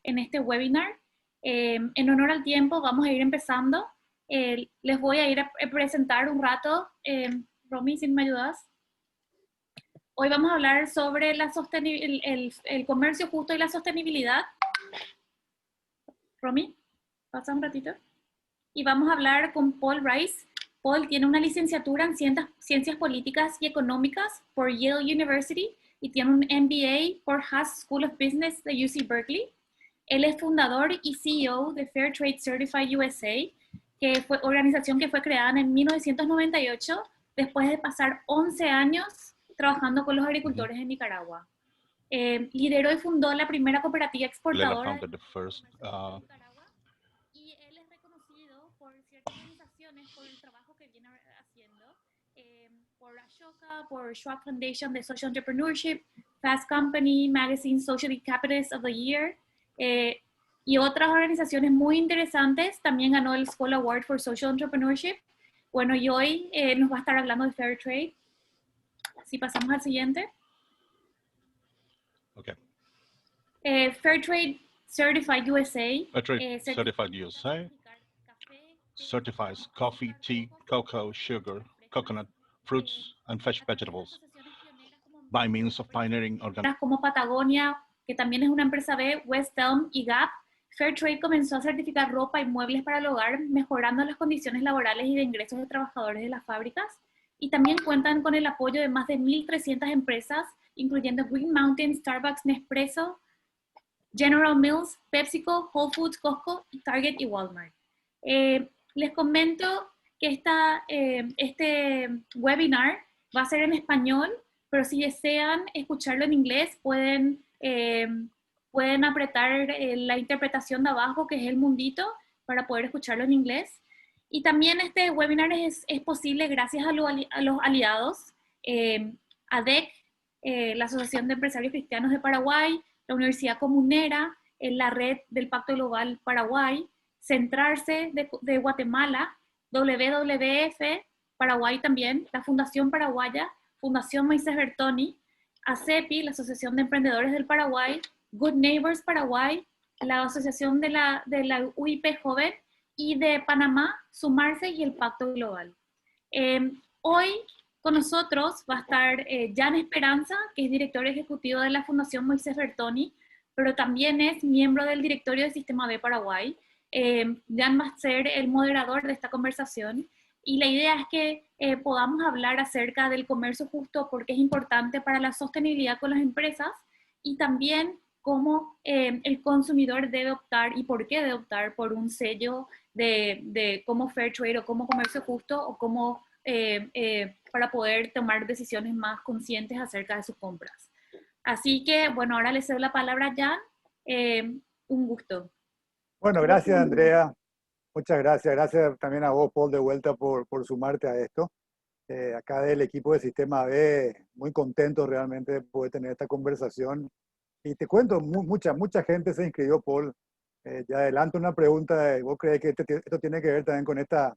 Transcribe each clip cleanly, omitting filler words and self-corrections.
en este webinar. En honor al tiempo, vamos a ir empezando. Les voy a ir a presentar un rato. Romy, si me ayudas. Hoy vamos a hablar sobre el comercio justo y la sostenibilidad. Romy, pasa un ratito. Y vamos a hablar con Paul Rice. Paul tiene una licenciatura en Ciencias Políticas y Económicas por Yale University y tiene un MBA por Haas School of Business de UC Berkeley. Él es fundador y CEO de Fair Trade Certified USA, que fue organización que fue creada en 1998 después de pasar 11 años trabajando con los agricultores en Nicaragua. Lideró y fundó la primera cooperativa exportadora de Nicaragua, y él es reconocido por ciertas organizaciones por el trabajo que viene haciendo, por Ashoka, por Schwab Foundation de Social Entrepreneurship, Fast Company, Magazine Social Capitalist of the Year, y otras organizaciones muy interesantes. También ganó el School Award for Social Entrepreneurship. Bueno, y hoy nos va a estar hablando de Fair Trade. Si pasamos al siguiente. Okay. Fair Trade Certified USA. Fair Trade Certified USA certifies coffee, tea, cocoa, sugar, coconut, fruits, and fresh vegetables by means of pioneering organizations. Como Patagonia, que también es una empresa B, West Elm y Gap. Fair Trade comenzó a certificar ropa y muebles para el hogar, mejorando las condiciones laborales y de ingresos de trabajadores de las fábricas. Y también cuentan con el apoyo de más de 1.300 empresas, incluyendo Green Mountain, Starbucks, Nespresso, General Mills, PepsiCo, Whole Foods, Costco, Target y Walmart. Les comento que este webinar va a ser en español, pero si desean escucharlo en inglés, pueden apretar la interpretación de abajo, que es el mundito, para poder escucharlo en inglés. Y también este webinar es posible gracias a los aliados, ADEC, la Asociación de Empresarios Cristianos de Paraguay, la Universidad Comunera, la Red del Pacto Global Paraguay, Centrarse de Guatemala, WWF Paraguay también, la Fundación Paraguaya, Fundación Moisés Bertoni, ACEPI, la Asociación de Emprendedores del Paraguay, Good Neighbors Paraguay, la Asociación de la UIP Joven, y de Panamá, Sumarse y el Pacto Global. Hoy con nosotros va a estar Jan Esperanza, que es director ejecutivo de la Fundación Moisés Bertoni, pero también es miembro del directorio del Sistema B Paraguay. Jan va a ser el moderador de esta conversación, y la idea es que podamos hablar acerca del comercio justo, porque es importante para la sostenibilidad con las empresas, y también cómo el consumidor debe optar y por qué debe optar por un sello de como Fair Trade o como comercio justo, o como para poder tomar decisiones más conscientes acerca de sus compras. Así que, bueno, ahora le cedo la palabra a Jan. Un gusto. Bueno, gracias, Andrea. Muchas gracias. Gracias también a vos, Paul, de vuelta por sumarte a esto. Acá del equipo de Sistema B, muy contento realmente de poder tener esta conversación. Y te cuento, mucha gente se inscribió, Paul. Ya adelanto una pregunta. ¿Vos crees que esto tiene que ver también con esta,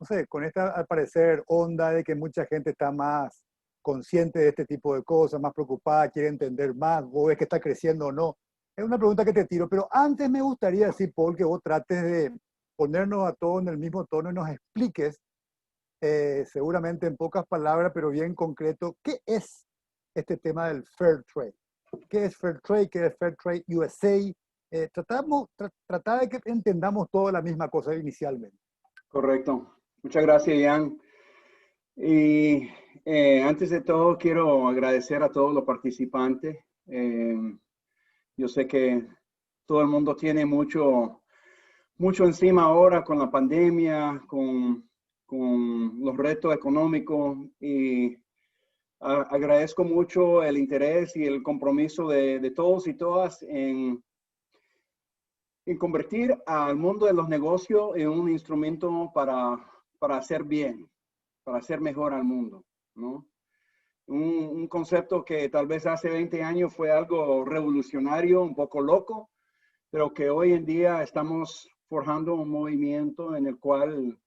no sé, con esta, al parecer, onda de que mucha gente está más consciente de este tipo de cosas, más preocupada, quiere entender más? ¿Vos ves que está creciendo o no? Es una pregunta que te tiro, pero antes me gustaría decir, Paul, que vos trates de ponernos a todos en el mismo tono y nos expliques, seguramente en pocas palabras, pero bien concreto, ¿qué es este tema del Fair Trade? ¿Qué es Fair Trade? ¿Qué es Fair Trade USA? Tratar de que entendamos toda la misma cosa inicialmente. Correcto. Muchas gracias, Jan. Y antes de todo, quiero agradecer a todos los participantes. Yo sé que todo el mundo tiene mucho encima ahora con la pandemia, con los retos económicos, y agradezco mucho el interés y el compromiso de todos y todas en convertir al mundo de los negocios en un instrumento para hacer bien, para hacer mejor al mundo, ¿no? Un concepto que tal vez hace 20 años fue algo revolucionario, un poco loco, pero que hoy en día estamos forjando un movimiento en el cual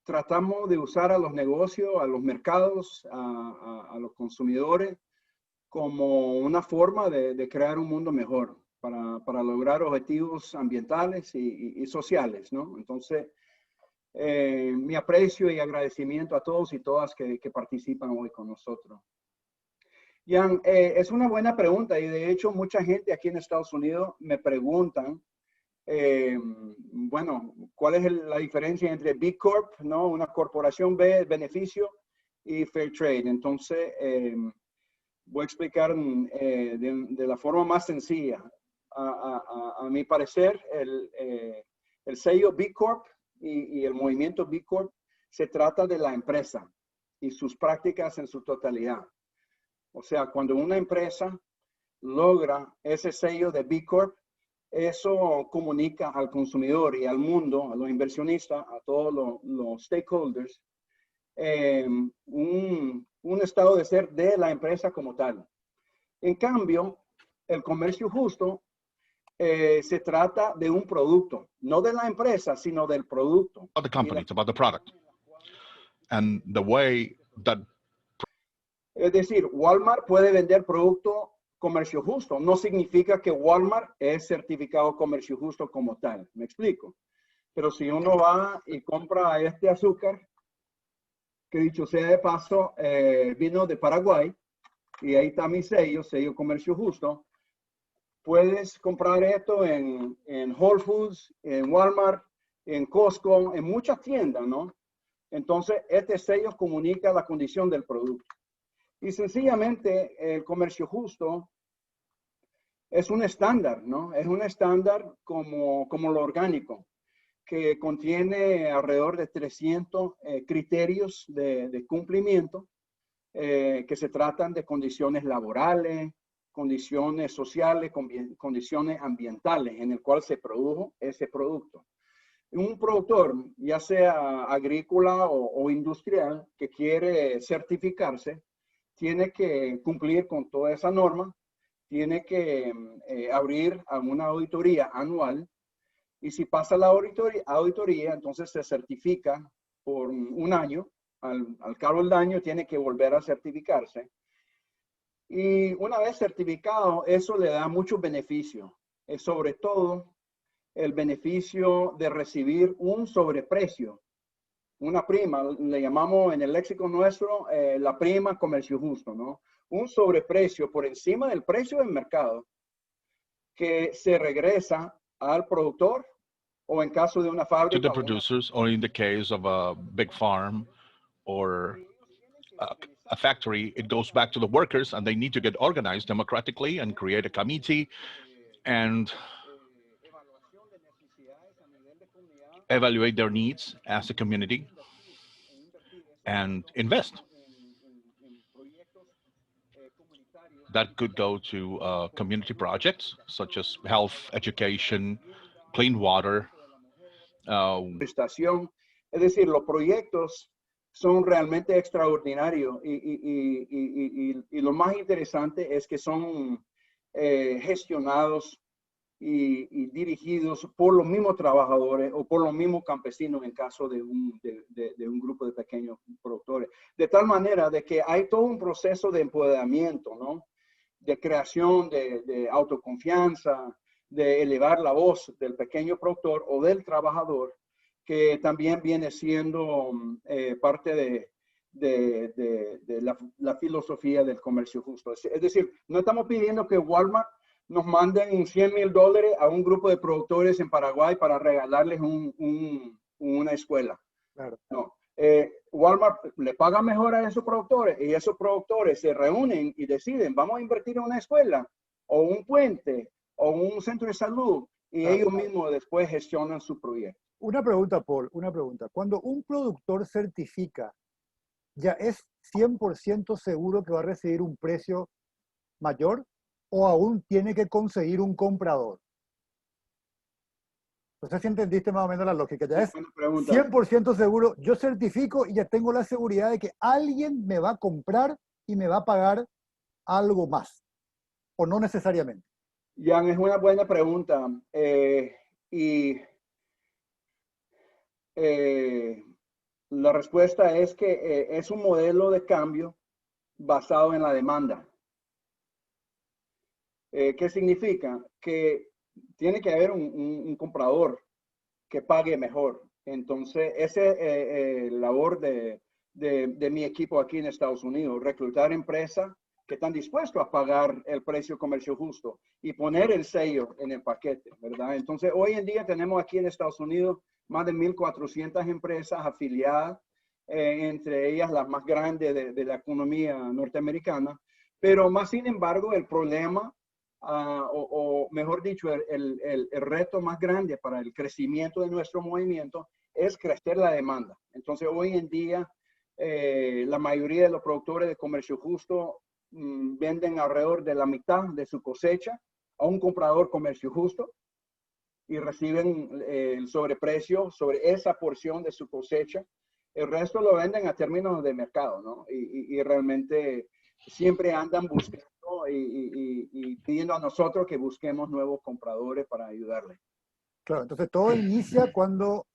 tratamos de usar a los negocios, a los mercados, a los consumidores como una forma de crear un mundo mejor para lograr objetivos ambientales y sociales, ¿no? Entonces, mi aprecio y agradecimiento a todos y todas que participan hoy con nosotros. Jan, es una buena pregunta y de hecho mucha gente aquí en Estados Unidos me preguntan, bueno, ¿cuál es la diferencia entre B Corp, ¿no? Una corporación B, beneficio, y Fair Trade? Entonces, voy a explicar de la forma más sencilla. A mi parecer, el sello B Corp y el movimiento B Corp se trata de la empresa y sus prácticas en su totalidad. O sea, cuando una empresa logra ese sello de B Corp, eso comunica al consumidor y al mundo, a los inversionistas, a todos los stakeholders, un estado de ser de la empresa como tal. En cambio, el comercio justo se trata de un producto, no de la empresa, sino del producto. About the company, it's about the product. And the way that Es decir, Walmart puede vender producto comercio justo. No significa que Walmart es certificado comercio justo como tal. ¿Me explico? Pero si uno va y compra este azúcar, que dicho sea de paso, vino de Paraguay, y ahí está mi sello comercio justo, puedes comprar esto en Whole Foods, en Walmart, en Costco, en muchas tiendas, ¿no? Entonces, este sello comunica la condición del producto. Y sencillamente, el comercio justo es un estándar, ¿no? Es un estándar como lo orgánico, que contiene alrededor de 300 criterios de cumplimiento, que se tratan de condiciones laborales, condiciones sociales, condiciones ambientales en el cual se produjo ese producto. Un productor, ya sea agrícola o industrial, que quiere certificarse, tiene que cumplir con toda esa norma, tiene que abrir una auditoría anual, y si pasa la auditoría, entonces se certifica por un año. Al cabo del año tiene que volver a certificarse. Y una vez certificado, eso le da muchos beneficios. Sobre todo, el beneficio de recibir un sobreprecio, una prima, le llamamos en el léxico nuestro la prima comercio justo, ¿no? Un sobreprecio por encima del precio del mercado que se regresa al productor, o en caso de una to fábrica. the producers, or in the case of a big farm or a factory, it goes back to the workers, and they need to get organized democratically and create a committee and evaluate their needs as a community and invest. That could go to community projects such as health, education, clean water. Prestación. Es decir, los proyectos son realmente extraordinarios y lo más interesante es que son gestionados y dirigidos por los mismos trabajadores o por los mismos campesinos en caso de un grupo de pequeños productores. De tal manera de que hay todo un proceso de empoderamiento, ¿no? De creación de autoconfianza, de elevar la voz del pequeño productor o del trabajador, que también viene siendo parte de la filosofía del comercio justo. Es decir, no estamos pidiendo que Walmart nos manden $100,000 a un grupo de productores en Paraguay para regalarles una escuela. Claro. No. Walmart le paga mejor a esos productores y esos productores se reúnen y deciden, vamos a invertir en una escuela o un puente o un centro de salud, y Claro. ellos mismos después gestionan su proyecto. Una pregunta, Paul, una pregunta. Cuando un productor certifica, ¿ya es 100% seguro que va a recibir un precio mayor o aún tiene que conseguir un comprador? No sé si entendiste más o menos la lógica. Ya es Buena pregunta. 100% seguro, yo certifico y ya tengo la seguridad de que alguien me va a comprar y me va a pagar algo más, o no necesariamente. Jan, es una buena pregunta. La respuesta es que es un modelo de cambio basado en la demanda. ¿Qué significa? Que tiene que haber un comprador que pague mejor. Entonces, esa es labor de mi equipo aquí en Estados Unidos, reclutar empresas que están dispuestos a pagar el precio comercio justo y poner el sello en el paquete, ¿verdad? Entonces, hoy en día tenemos aquí en Estados Unidos más de 1,400 empresas afiliadas, entre ellas las más grandes de la economía norteamericana, pero más sin embargo, el problema, o mejor dicho, el reto más grande para el crecimiento de nuestro movimiento es crecer la demanda. Entonces, hoy en día, la mayoría de los productores de comercio justo venden alrededor de la mitad de su cosecha a un comprador comercio justo y reciben el sobreprecio sobre esa porción de su cosecha. El resto lo venden a términos de mercado, ¿no? Y realmente siempre andan buscando y pidiendo a nosotros que busquemos nuevos compradores para ayudarles. Claro, entonces todo inicia cuando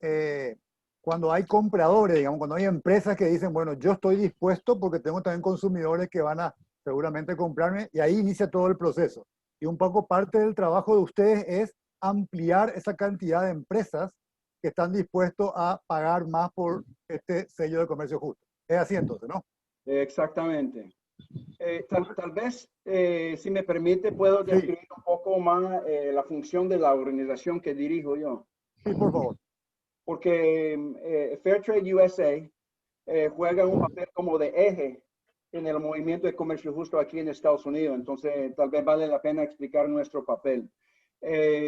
hay compradores, digamos, cuando hay empresas que dicen, bueno, yo estoy dispuesto porque tengo también consumidores que van a seguramente comprarme, y ahí inicia todo el proceso. Y un poco parte del trabajo de ustedes es ampliar esa cantidad de empresas que están dispuestos a pagar más por este sello de comercio justo. Es así entonces, ¿no? Exactamente. Tal vez, si me permite, puedo describir un poco más la función de la organización que dirijo yo. Sí, por favor. Porque Fairtrade USA juega un papel como de eje en el movimiento de comercio justo aquí en Estados Unidos. Entonces, tal vez vale la pena explicar nuestro papel.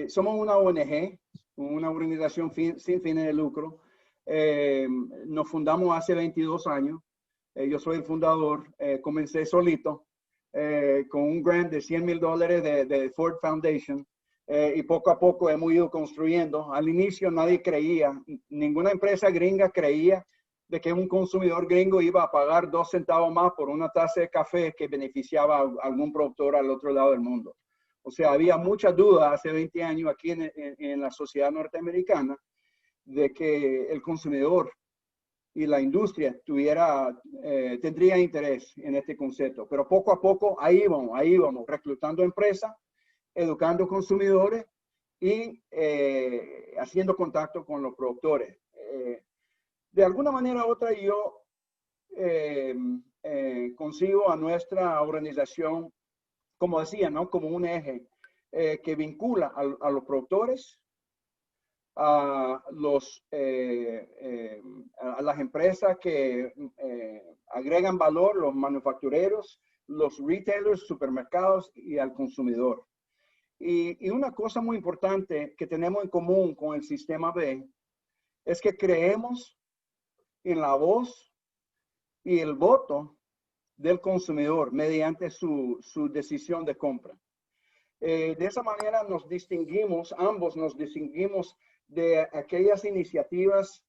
Somos una ONG, una organización sin fines de lucro. Nos fundamos hace 22 años. Yo soy el fundador. Comencé solito con un grant de $100,000 de Ford Foundation. Y poco a poco hemos ido construyendo. Al inicio nadie creía, ninguna empresa gringa creía de que un consumidor gringo iba a pagar 2 centavos más por una taza de café que beneficiaba a algún productor al otro lado del mundo. O sea, había muchas dudas hace 20 años aquí en la sociedad norteamericana de que el consumidor y la industria tendría interés en este concepto. Pero poco a poco ahí vamos, reclutando empresas, educando consumidores y haciendo contacto con los productores. De alguna manera u otra, yo consigo a nuestra organización, como decía, ¿no? Como un eje que vincula a los productores, a las empresas que agregan valor, los manufactureros, los retailers, supermercados y al consumidor. Y una cosa muy importante que tenemos en común con el sistema B es que creemos en la voz y el voto del consumidor mediante su decisión de compra. De esa manera ambos nos distinguimos de aquellas iniciativas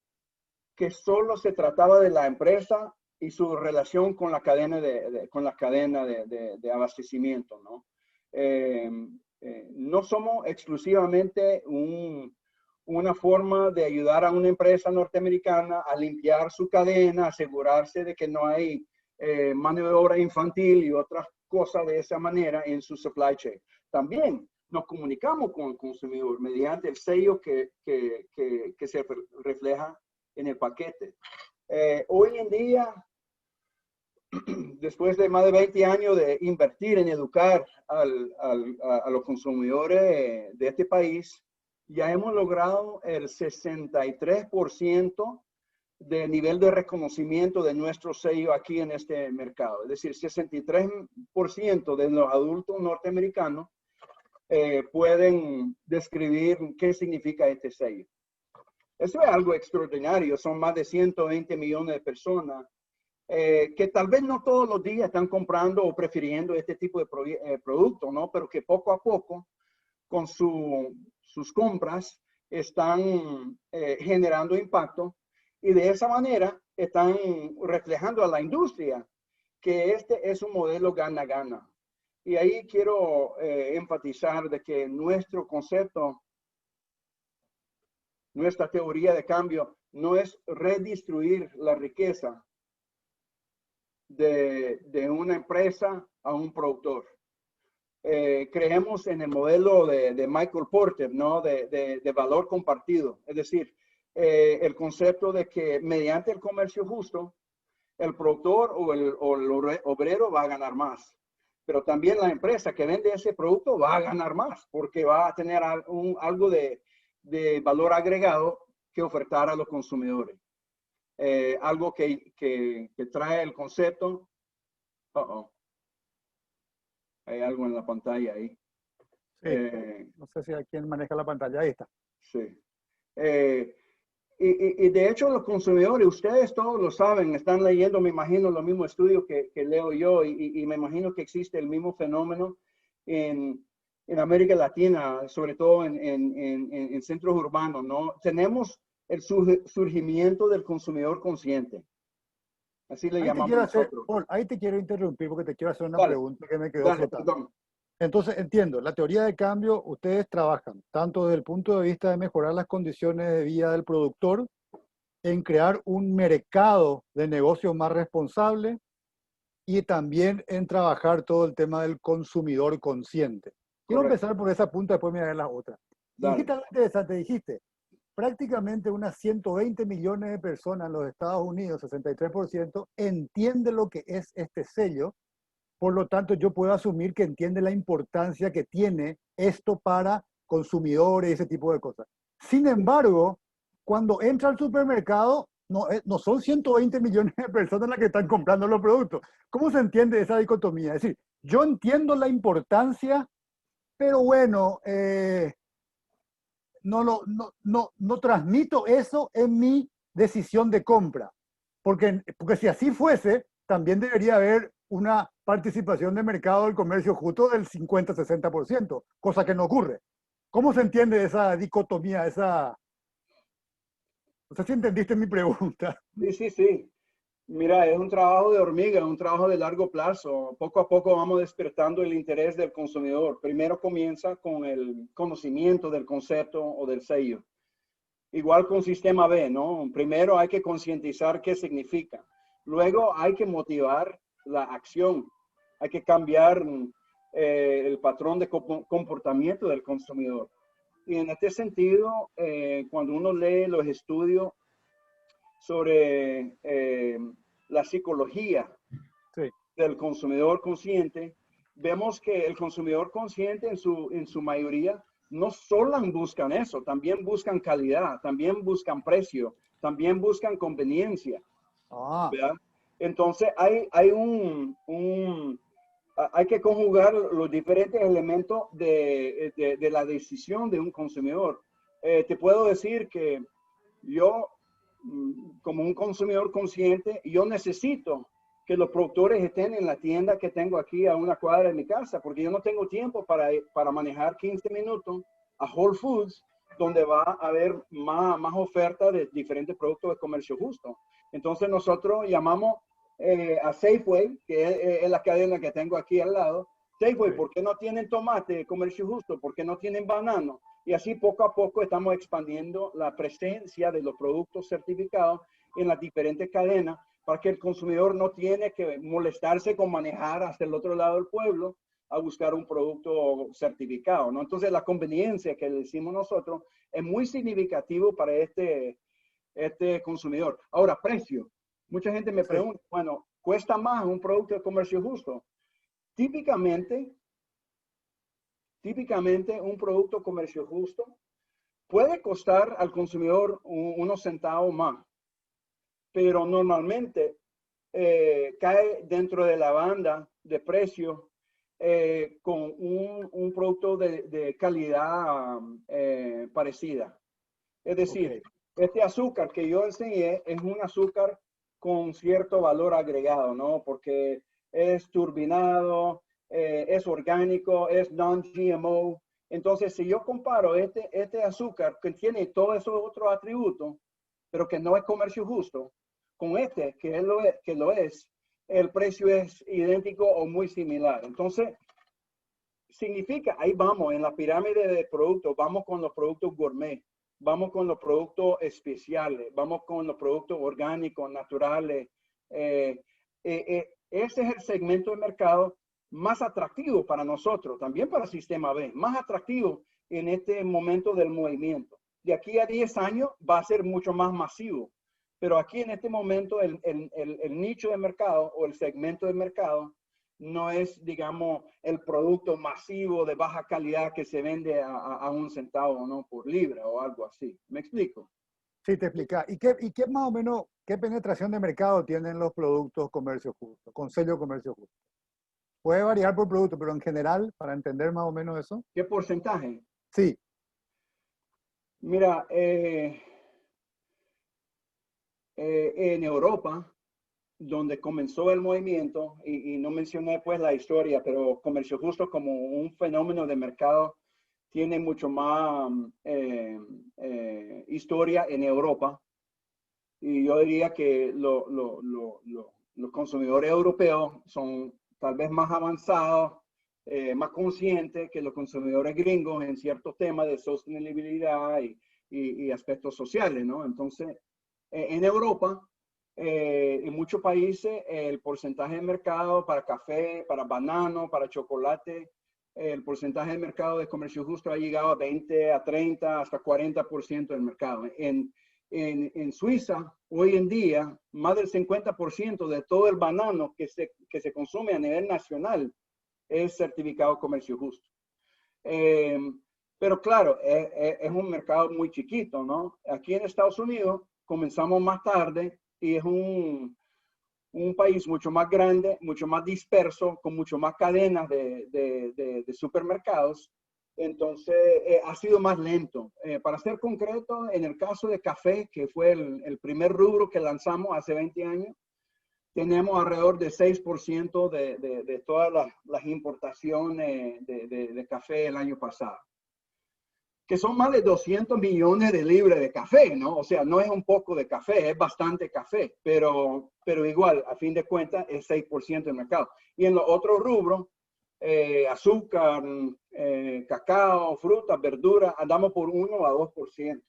que solo se trataba de la empresa y su relación con la cadena de abastecimiento, ¿no? No somos exclusivamente una forma de ayudar a una empresa norteamericana a limpiar su cadena, asegurarse de que no hay mano de obra infantil y otras cosas de esa manera en su supply chain. También nos comunicamos con el consumidor mediante el sello que se refleja en el paquete. Hoy en día, después de más de 20 años de invertir en educar a los consumidores de este país, ya hemos logrado el 63% de nivel de reconocimiento de nuestro sello aquí en este mercado. Es decir, 63% de los adultos norteamericanos pueden describir qué significa este sello. Eso es algo extraordinario. Son más de 120 millones de personas que tal vez no todos los días están comprando o prefiriendo este tipo de productos, ¿no? Pero que poco a poco, con sus compras, están generando impacto y de esa manera están reflejando a la industria que este es un modelo gana-gana. Y ahí quiero enfatizar de que nuestro concepto, nuestra teoría de cambio, no es redistribuir la riqueza de una empresa a un productor. creemos en el modelo de Michael Porter, ¿no? De valor compartido. Es decir, el concepto de que mediante el comercio justo, el productor o el obrero va a ganar más. Pero también la empresa que vende ese producto va a ganar más porque va a tener algo de valor agregado que ofertar a los consumidores. Algo que trae el concepto. Hay algo en la pantalla ahí. Sí, no sé si hay quien maneja la pantalla. Ahí está. Sí. Y de hecho los consumidores, ustedes todos lo saben, están leyendo, me imagino, los mismos estudios que leo yo y me imagino que existe el mismo fenómeno en América Latina, sobre todo en centros urbanos, ¿no? Tenemos el surgimiento del consumidor consciente. Así le llamamos nosotros. Paul, ahí te quiero interrumpir porque te quiero hacer una Dale, pregunta que me quedó dale, flotando. perdón. Entonces, entiendo, la teoría de cambio, ustedes trabajan tanto desde el punto de vista de mejorar las condiciones de vida del productor, en crear un mercado de negocios más responsable y también en trabajar todo el tema del consumidor consciente. Quiero Correcto. empezar por esa punta, después mirar las otras. Dijiste algo interesante, dijiste, prácticamente unas 120 millones de personas en los Estados Unidos, 63%, entiende lo que es este sello. Por lo tanto, yo puedo asumir que entiende la importancia que tiene esto para consumidores y ese tipo de cosas. Sin embargo, cuando entra al supermercado, no son 120 millones de personas las que están comprando los productos. ¿Cómo se entiende esa dicotomía? Es decir, yo entiendo la importancia, pero bueno, no transmito eso en mi decisión de compra. Porque si así fuese, también debería haber una participación de mercado del comercio justo del 50-60%, cosa que no ocurre. ¿Cómo se entiende esa dicotomía, esa... No sé si entendiste mi pregunta. Sí. Mira, es un trabajo de hormiga, es un trabajo de largo plazo. Poco a poco vamos despertando el interés del consumidor. Primero comienza con el conocimiento del concepto o del sello. Igual con Sistema B, ¿no? Primero hay que concientizar qué significa. Luego hay que motivar la acción. Hay que cambiar el patrón de comportamiento del consumidor. Y en este sentido, cuando uno lee los estudios sobre la psicología del consumidor consciente, vemos que el consumidor consciente en su mayoría no solo buscan eso, también buscan calidad, también buscan precio, también buscan conveniencia. ¿Verdad? Entonces hay que conjugar los diferentes elementos de la decisión de un consumidor. Te puedo decir que yo, como un consumidor consciente, yo necesito que los productores estén en la tienda que tengo aquí a una cuadra de mi casa, porque yo no tengo tiempo para manejar 15 minutos a Whole Foods, donde va a haber más oferta de diferentes productos de comercio justo. Entonces nosotros llamamos a Safeway, que es la cadena que tengo aquí al lado. Safeway, ¿por qué no tienen tomate de comercio justo? ¿Por qué no tienen banano? Y así poco a poco estamos expandiendo la presencia de los productos certificados en las diferentes cadenas para que el consumidor no tiene que molestarse con manejar hasta el otro lado del pueblo a buscar un producto certificado, ¿no? Entonces la conveniencia que decimos nosotros es muy significativo para este consumidor. Ahora, precio. Mucha gente me pregunta, bueno, ¿cuesta más un producto de comercio justo? Típicamente un producto comercio justo puede costar al consumidor unos centavos más, pero normalmente cae dentro de la banda de precio con un producto de calidad parecida. Es decir, este azúcar que yo enseñé es un azúcar con cierto valor agregado, ¿no? Porque es turbinado, es orgánico, es non-GMO. Entonces, si yo comparo este azúcar que tiene todos esos otros atributos, pero que no es comercio justo, con este, que lo es, el precio es idéntico o muy similar. Entonces, significa, ahí vamos, en la pirámide de productos, vamos con los productos gourmet, vamos con los productos especiales, vamos con los productos orgánicos, naturales. Ese es el segmento de mercado más atractivo para nosotros, también para Sistema B, más atractivo en este momento del movimiento. De aquí a 10 años va a ser mucho más masivo, pero aquí en este momento el nicho de mercado o el segmento de mercado no es, digamos, el producto masivo de baja calidad que se vende a un centavo, ¿no? Por libra o algo así. ¿Me explico? Sí, te explica. ¿Y qué más o menos, qué penetración de mercado tienen los productos comercio justo, con sello comercio justo? Puede variar por producto, pero en general, para entender más o menos eso. ¿Qué porcentaje? Sí, Mira, en Europa, donde comenzó el movimiento, y no mencioné pues la historia, pero comercio justo como un fenómeno de mercado tiene mucho más historia en Europa. Y yo diría que los consumidores europeos son tal vez más avanzados, más conscientes que los consumidores gringos en ciertos temas de sostenibilidad y aspectos sociales, ¿no? Entonces, en Europa, en muchos países, el porcentaje de mercado para café, para banano, para chocolate, el porcentaje de mercado de comercio justo ha llegado a 20, a 30, hasta 40% del mercado. En Suiza, hoy en día, más del 50% de todo el banano que se consume a nivel nacional es certificado comercio justo. Pero claro, es un mercado muy chiquito, ¿no? Aquí en Estados Unidos comenzamos más tarde y es un país mucho más grande, mucho más disperso, con mucho más cadenas de supermercados. Entonces, ha sido más lento. Para ser concreto, en el caso de café, que fue el primer rubro que lanzamos hace 20 años, tenemos alrededor de 6% de todas las importaciones de café el año pasado, que son más de 200 millones de libras de café, ¿no? O sea, no es un poco de café, es bastante café, pero igual, a fin de cuentas, es 6% del mercado. Y en los otros rubros, azúcar, cacao, frutas, verduras, andamos por 1 a 2%.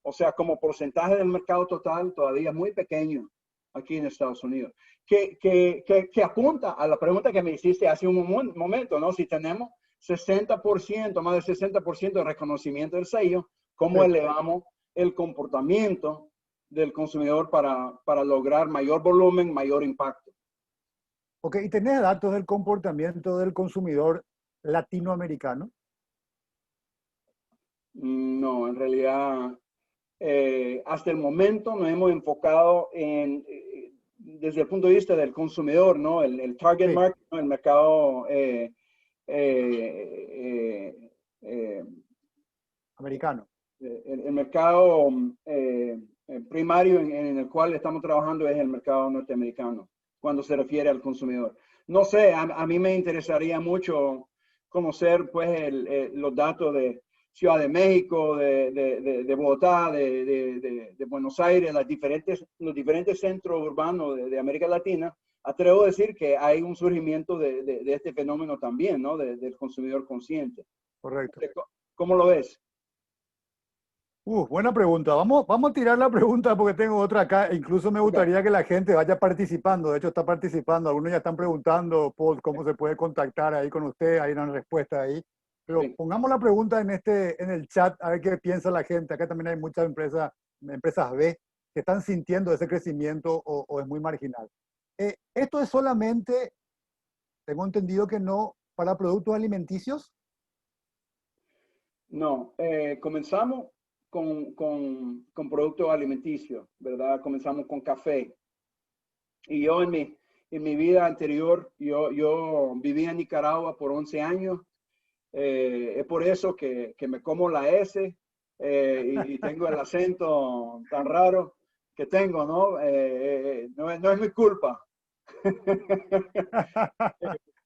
O sea, como porcentaje del mercado total, todavía muy pequeño aquí en Estados Unidos. Que apunta a la pregunta que me hiciste hace un momento, ¿no? Si tenemos 60%, más del 60% de reconocimiento del sello, ¿cómo elevamos el comportamiento del consumidor para lograr mayor volumen, mayor impacto? Ok, ¿y tenés datos del comportamiento del consumidor latinoamericano? No, en realidad, hasta el momento nos hemos enfocado desde el punto de vista del consumidor, ¿no? El target market, ¿no? El mercado Americano. El mercado primario en el cual estamos trabajando es el mercado norteamericano, cuando se refiere al consumidor. No sé, a mí me interesaría mucho conocer pues los datos de Ciudad de México, de Bogotá, de Buenos Aires, los diferentes centros urbanos de América Latina. Atrevo a decir que hay un surgimiento de este fenómeno también, ¿no? Del consumidor consciente. Correcto. ¿Cómo lo ves? Buena pregunta. Vamos a tirar la pregunta porque tengo otra acá. Incluso me gustaría que la gente vaya participando. De hecho, está participando. Algunos ya están preguntando, Paul, cómo se puede contactar ahí con usted. Hay una respuesta ahí. Pero pongamos la pregunta en el chat a ver qué piensa la gente. Acá también hay muchas empresas B, que están sintiendo ese crecimiento o es muy marginal. Esto es solamente, tengo entendido que no, para productos alimenticios. No, comenzamos con productos alimenticios, ¿verdad? Comenzamos con café. Y yo en mi vida anterior, yo viví en Nicaragua por 11 años. Es por eso que me como la S y tengo el acento tan raro que tengo, ¿no? No es mi culpa.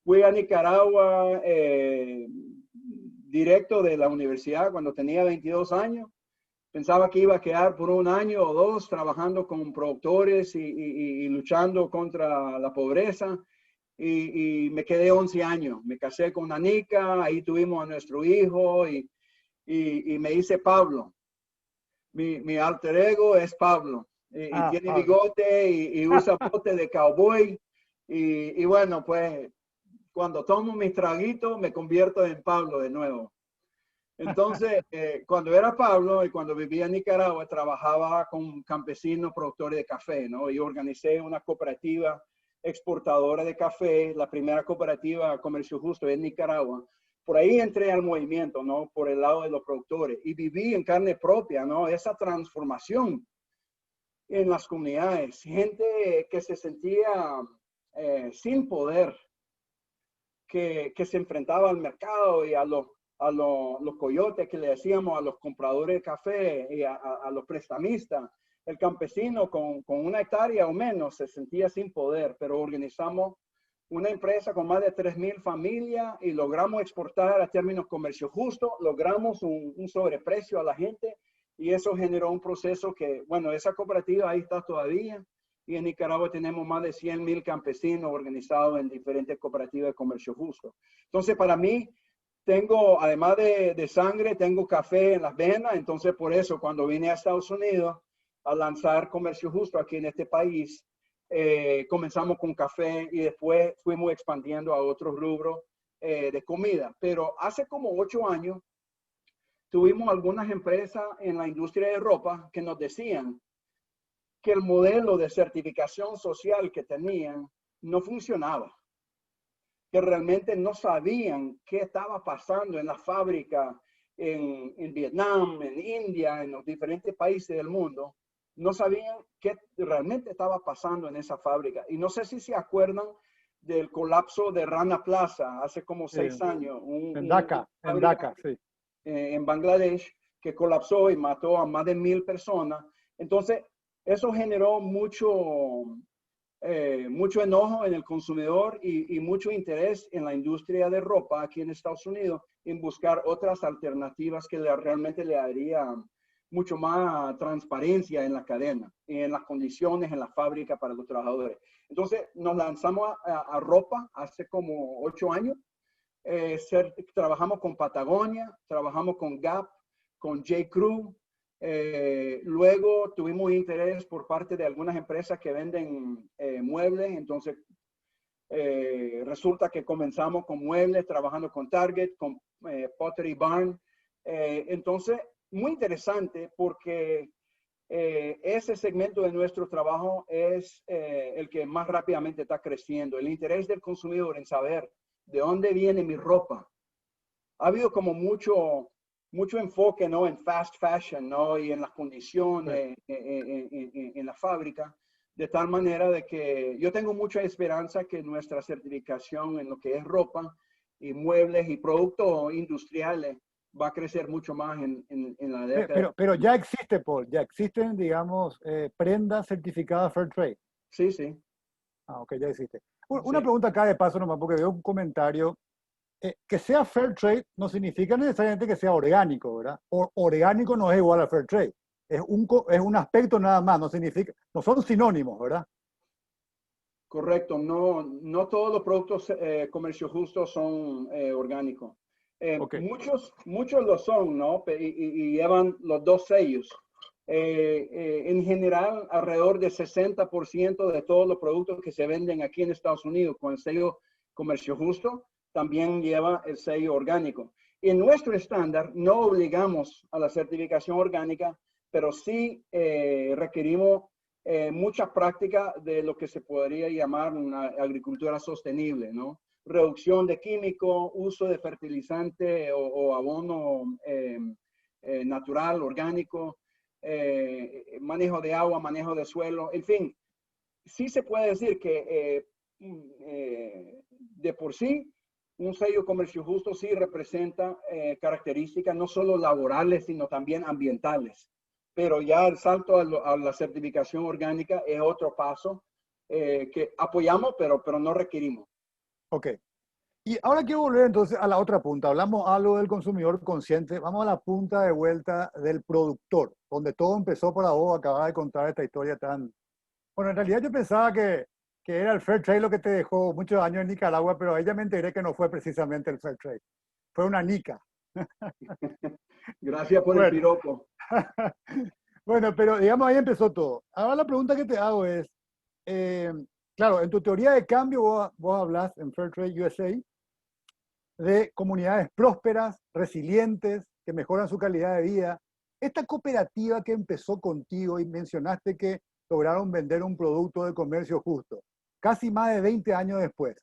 Fui a Nicaragua directo de la universidad cuando tenía 22 años. Pensaba que iba a quedar por 1 año o 2 trabajando con productores y luchando contra la pobreza. Y me quedé 11 años. Me casé con una nica, ahí tuvimos a nuestro hijo y me hice Pablo. Mi alter ego es Pablo. Y tiene bigote y usa bote de cowboy. Y bueno, pues cuando tomo mis traguitos me convierto en Pablo de nuevo. Entonces, cuando era Pablo y cuando vivía en Nicaragua, trabajaba con campesinos productores de café, ¿no? Y organicé una cooperativa exportadora de café, la primera cooperativa Comercio Justo en Nicaragua. Por ahí entré al movimiento, ¿no? Por el lado de los productores y viví en carne propia, ¿no? Esa transformación en las comunidades. Gente que se sentía sin poder, que se enfrentaba al mercado y a los coyotes que le decíamos, a los compradores de café y a los prestamistas. El campesino con 1 hectárea o menos se sentía sin poder, pero organizamos una empresa con más de 3,000 familias y logramos exportar a términos comercio justo, logramos un sobreprecio a la gente y eso generó un proceso que, bueno, esa cooperativa ahí está todavía y en Nicaragua tenemos más de 100,000 campesinos organizados en diferentes cooperativas de comercio justo. Entonces, para mí, tengo, además de sangre, tengo café en las venas, entonces por eso cuando vine a Estados Unidos a lanzar comercio justo aquí en este país, comenzamos con café y después fuimos expandiendo a otros rubros de comida. Pero hace como 8 años tuvimos algunas empresas en la industria de ropa que nos decían que el modelo de certificación social que tenían no funcionaba, que realmente no sabían qué estaba pasando en la fábrica en Vietnam, en India, en los diferentes países del mundo. No sabían qué realmente estaba pasando en esa fábrica. Y no sé si se acuerdan del colapso de Rana Plaza hace como 6 años. En Dhaka, sí. En Bangladesh, que colapsó y mató a más de 1,000 personas. Entonces, eso generó mucho enojo en el consumidor y mucho interés en la industria de ropa aquí en Estados Unidos en buscar otras alternativas que realmente le darían mucho más transparencia en la cadena, en las condiciones, en la fábrica para los trabajadores. Entonces nos lanzamos a ropa hace como 8 años. Trabajamos con Patagonia, trabajamos con Gap, con J. Crew. Luego tuvimos interés por parte de algunas empresas que venden muebles. Entonces resulta que comenzamos con muebles, trabajando con Target, con Pottery Barn. Entonces, muy interesante porque ese segmento de nuestro trabajo es el que más rápidamente está creciendo. El interés del consumidor en saber de dónde viene mi ropa. Ha habido como mucho enfoque, ¿no? En fast fashion, ¿no? Y en las condiciones, en la fábrica, de tal manera de que yo tengo mucha esperanza que nuestra certificación en lo que es ropa y muebles y productos industriales va a crecer mucho más en la década. Pero ya existe, Paul, ya existen, digamos, prendas certificadas Fair Trade. Sí, sí. Ah, ok, ya existe. Una pregunta acá de paso nomás, porque veo un comentario. Que sea Fair Trade no significa necesariamente que sea orgánico, ¿verdad? Orgánico no es igual a Fair Trade. Es un aspecto nada más, no significa, no son sinónimos, ¿verdad? Correcto, no todos los productos comercio justo son orgánicos. Okay. Muchos lo son, ¿no? Y llevan los 2 sellos. En general, alrededor del 60% de todos los productos que se venden aquí en Estados Unidos con el sello comercio justo también lleva el sello orgánico. En nuestro estándar no obligamos a la certificación orgánica, pero sí requerimos mucha práctica de lo que se podría llamar una agricultura sostenible, ¿no? Reducción de químicos, uso de fertilizante o abono natural, orgánico, manejo de agua, manejo de suelo, en fin. Sí se puede decir que de por sí un sello comercio justo sí representa características no solo laborales, sino también ambientales. Pero ya el salto a la certificación orgánica es otro paso que apoyamos, pero no requerimos. Ok. Y ahora quiero volver entonces a la otra punta. Hablamos algo del consumidor consciente. Vamos a la punta de vuelta del productor, donde todo empezó para vos. Acabas de contar esta historia tan... Bueno, en realidad yo pensaba que era el Fair Trade lo que te dejó muchos años en Nicaragua, pero ahí ya me enteré que no fue precisamente el Fair Trade. Fue una nica. Gracias por el piropo. Bueno, pero digamos ahí empezó todo. Ahora la pregunta que te hago es, Claro, en tu teoría de cambio vos hablas en Fairtrade USA de comunidades prósperas, resilientes, que mejoran su calidad de vida. Esta cooperativa que empezó contigo y mencionaste que lograron vender un producto de comercio justo, casi más de 20 años después,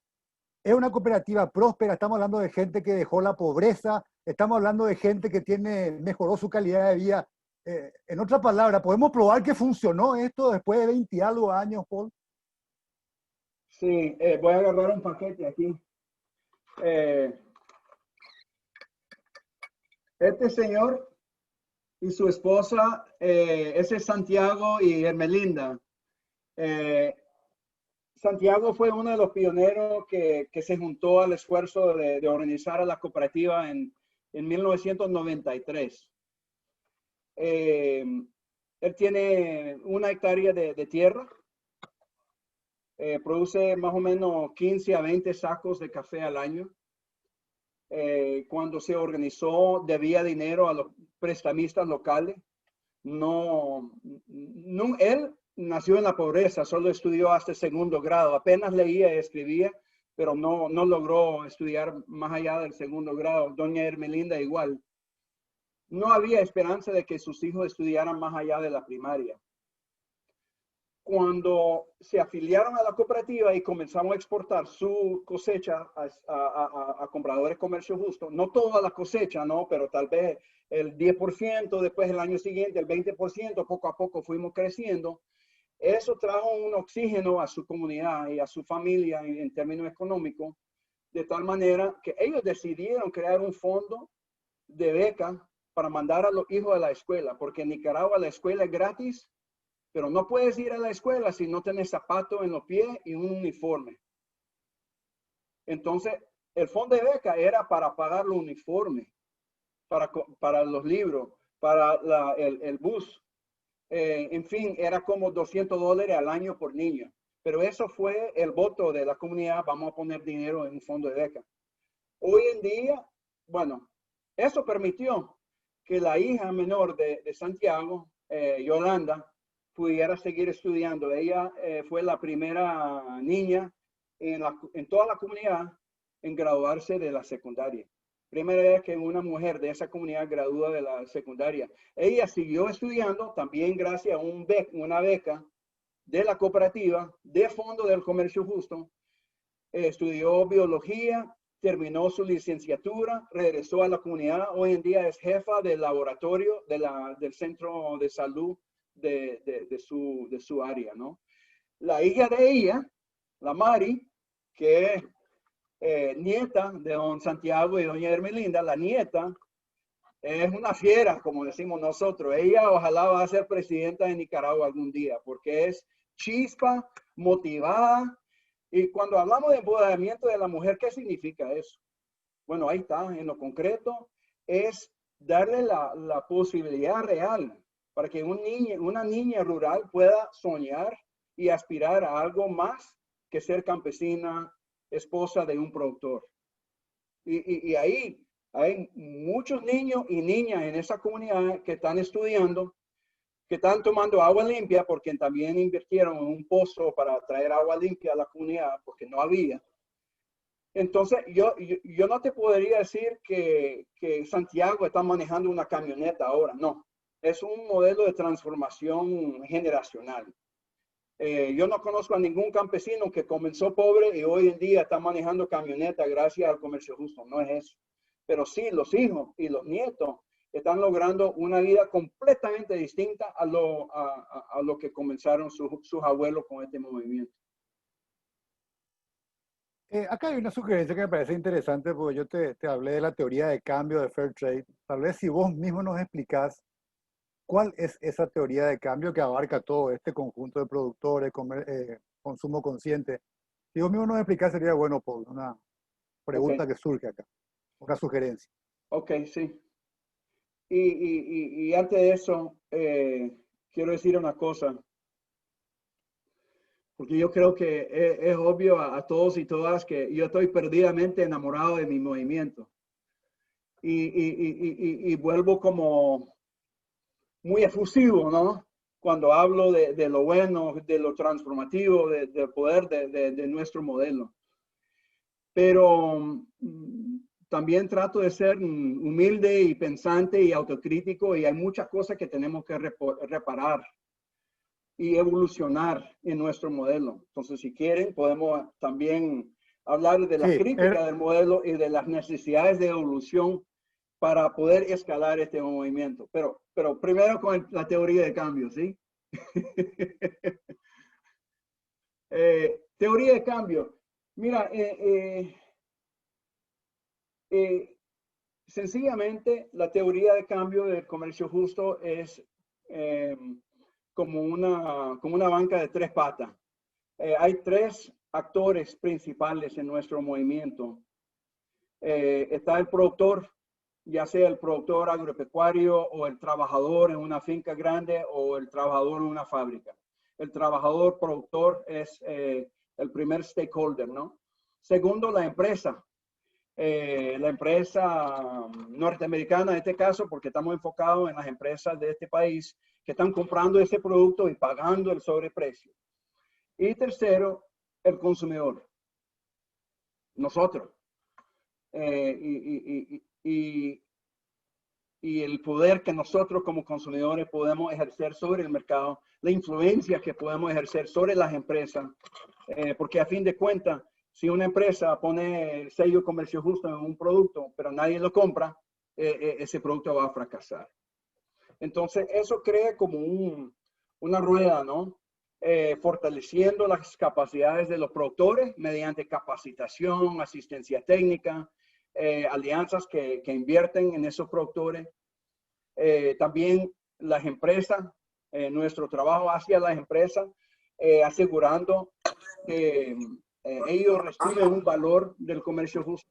es una cooperativa próspera, estamos hablando de gente que dejó la pobreza, estamos hablando de gente que mejoró su calidad de vida. En otras palabras, ¿podemos probar que funcionó esto después de 20 y algo años, Paul? Sí, voy a agarrar un paquete aquí. Este señor y su esposa, ese es Santiago y Hermelinda. Santiago fue uno de los pioneros que se juntó al esfuerzo de organizar a la cooperativa en 1993. Él tiene 1 hectárea de tierra. Produce más o menos 15 a 20 sacos de café al año. Cuando se organizó, debía dinero a los prestamistas locales. Él nació en la pobreza, solo estudió hasta el 2º grado, apenas leía y escribía, pero no logró estudiar más allá del 2º grado. Doña Hermelinda igual. No había esperanza de que sus hijos estudiaran más allá de la primaria. Cuando se afiliaron a la cooperativa y comenzamos a exportar su cosecha a compradores comercio justo, no toda la cosecha, ¿no? Pero tal vez el 10%, después el año siguiente el 20%, poco a poco fuimos creciendo. Eso trajo un oxígeno a su comunidad y a su familia en términos económicos, de tal manera que ellos decidieron crear un fondo de beca para mandar a los hijos a la escuela, porque en Nicaragua la escuela es gratis, pero no puedes ir a la escuela si no tienes zapatos en los pies y un uniforme. Entonces, el fondo de beca era para pagar los uniformes, para los libros, para el bus. En fin, era como $200 al año por niño. Pero eso fue el voto de la comunidad, vamos a poner dinero en un fondo de beca. Hoy en día, bueno, eso permitió que la hija menor de Santiago, Yolanda, pudiera seguir estudiando. Ella fue la primera niña en toda la comunidad en graduarse de la secundaria. Primera vez que una mujer de esa comunidad gradúa de la secundaria. Ella siguió estudiando también gracias a una beca de la cooperativa, de Fondo del Comercio Justo. Estudió biología, terminó su licenciatura, regresó a la comunidad. Hoy en día es jefa del laboratorio del centro de salud de su área, ¿no? La hija de ella, la Mari, que es nieta de don Santiago y doña Hermelinda, la nieta es una fiera, como decimos nosotros. Ella ojalá va a ser presidenta de Nicaragua algún día, porque es chispa, motivada. Y cuando hablamos de empoderamiento de la mujer, ¿qué significa eso? Bueno, ahí está, en lo concreto, es darle la posibilidad real para que una niña rural pueda soñar y aspirar a algo más que ser campesina, esposa de un productor. Y ahí hay muchos niños y niñas en esa comunidad que están estudiando, que están tomando agua limpia, porque también invirtieron en un pozo para traer agua limpia a la comunidad, porque no había. Entonces, yo no te podría decir que Santiago está manejando una camioneta ahora, no. Es un modelo de transformación generacional. Yo no conozco a ningún campesino que comenzó pobre y hoy en día está manejando camioneta gracias al comercio justo. No es eso. Pero sí, los hijos y los nietos están logrando una vida completamente distinta a lo que comenzaron sus abuelos con este movimiento. Acá hay una sugerencia que me parece interesante, porque yo te hablé de la teoría de cambio de Fairtrade. Tal vez si vos mismo nos explicás cuál es esa teoría de cambio que abarca todo este conjunto de productores, consumo consciente. Si vos mismo nos explicás, sería bueno, Paul, una pregunta que surge acá, una sugerencia. Ok, sí. Y antes de eso, quiero decir una cosa. Porque yo creo que es obvio a todos y todas que yo estoy perdidamente enamorado de mi movimiento. Y vuelvo como muy efusivo, ¿no? cuando hablo de lo bueno, de lo transformativo, del poder de nuestro modelo. Pero también trato de ser humilde y pensante y autocrítico, y hay muchas cosas que tenemos que reparar y evolucionar en nuestro modelo. Entonces, si quieren, podemos también hablar de la crítica del modelo y de las necesidades de evolución para poder escalar este movimiento. Pero primero con la teoría de cambio, ¿sí? Teoría de cambio. Mira, sencillamente la teoría de cambio del comercio justo es como una banca de tres patas. Hay tres actores principales en nuestro movimiento. Está el productor, ya sea el productor agropecuario o el trabajador en una finca grande o el trabajador en una fábrica. El trabajador productor es el primer stakeholder, ¿no? Segundo, la empresa. La empresa norteamericana en este caso, porque estamos enfocados en las empresas de este país que están comprando ese producto y pagando el sobreprecio. Y tercero, el consumidor, nosotros. Y el poder que nosotros como consumidores podemos ejercer sobre el mercado, la influencia que podemos ejercer sobre las empresas, porque a fin de cuentas, si una empresa pone el sello comercio justo en un producto, pero nadie lo compra, ese producto va a fracasar. Entonces, eso crea como una rueda, ¿no? Fortaleciendo las capacidades de los productores mediante capacitación, asistencia técnica, alianzas que invierten en esos productores. También las empresas, nuestro trabajo hacia las empresas, asegurando que ellos reciben un valor del comercio justo.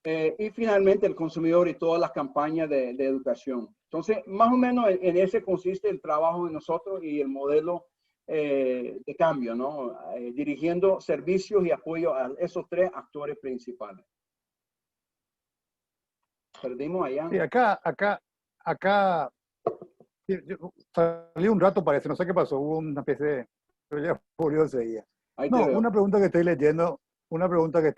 Y finalmente el consumidor y todas las campañas de educación. Entonces, más o menos en ese consiste el trabajo de nosotros y el modelo de cambio, ¿no? Dirigiendo servicios y apoyo a esos tres actores principales. Perdimos allá. Sí, acá salí un rato, parece, no sé qué pasó, hubo una especie de... Pero ya murió enseguida. No, una pregunta que estoy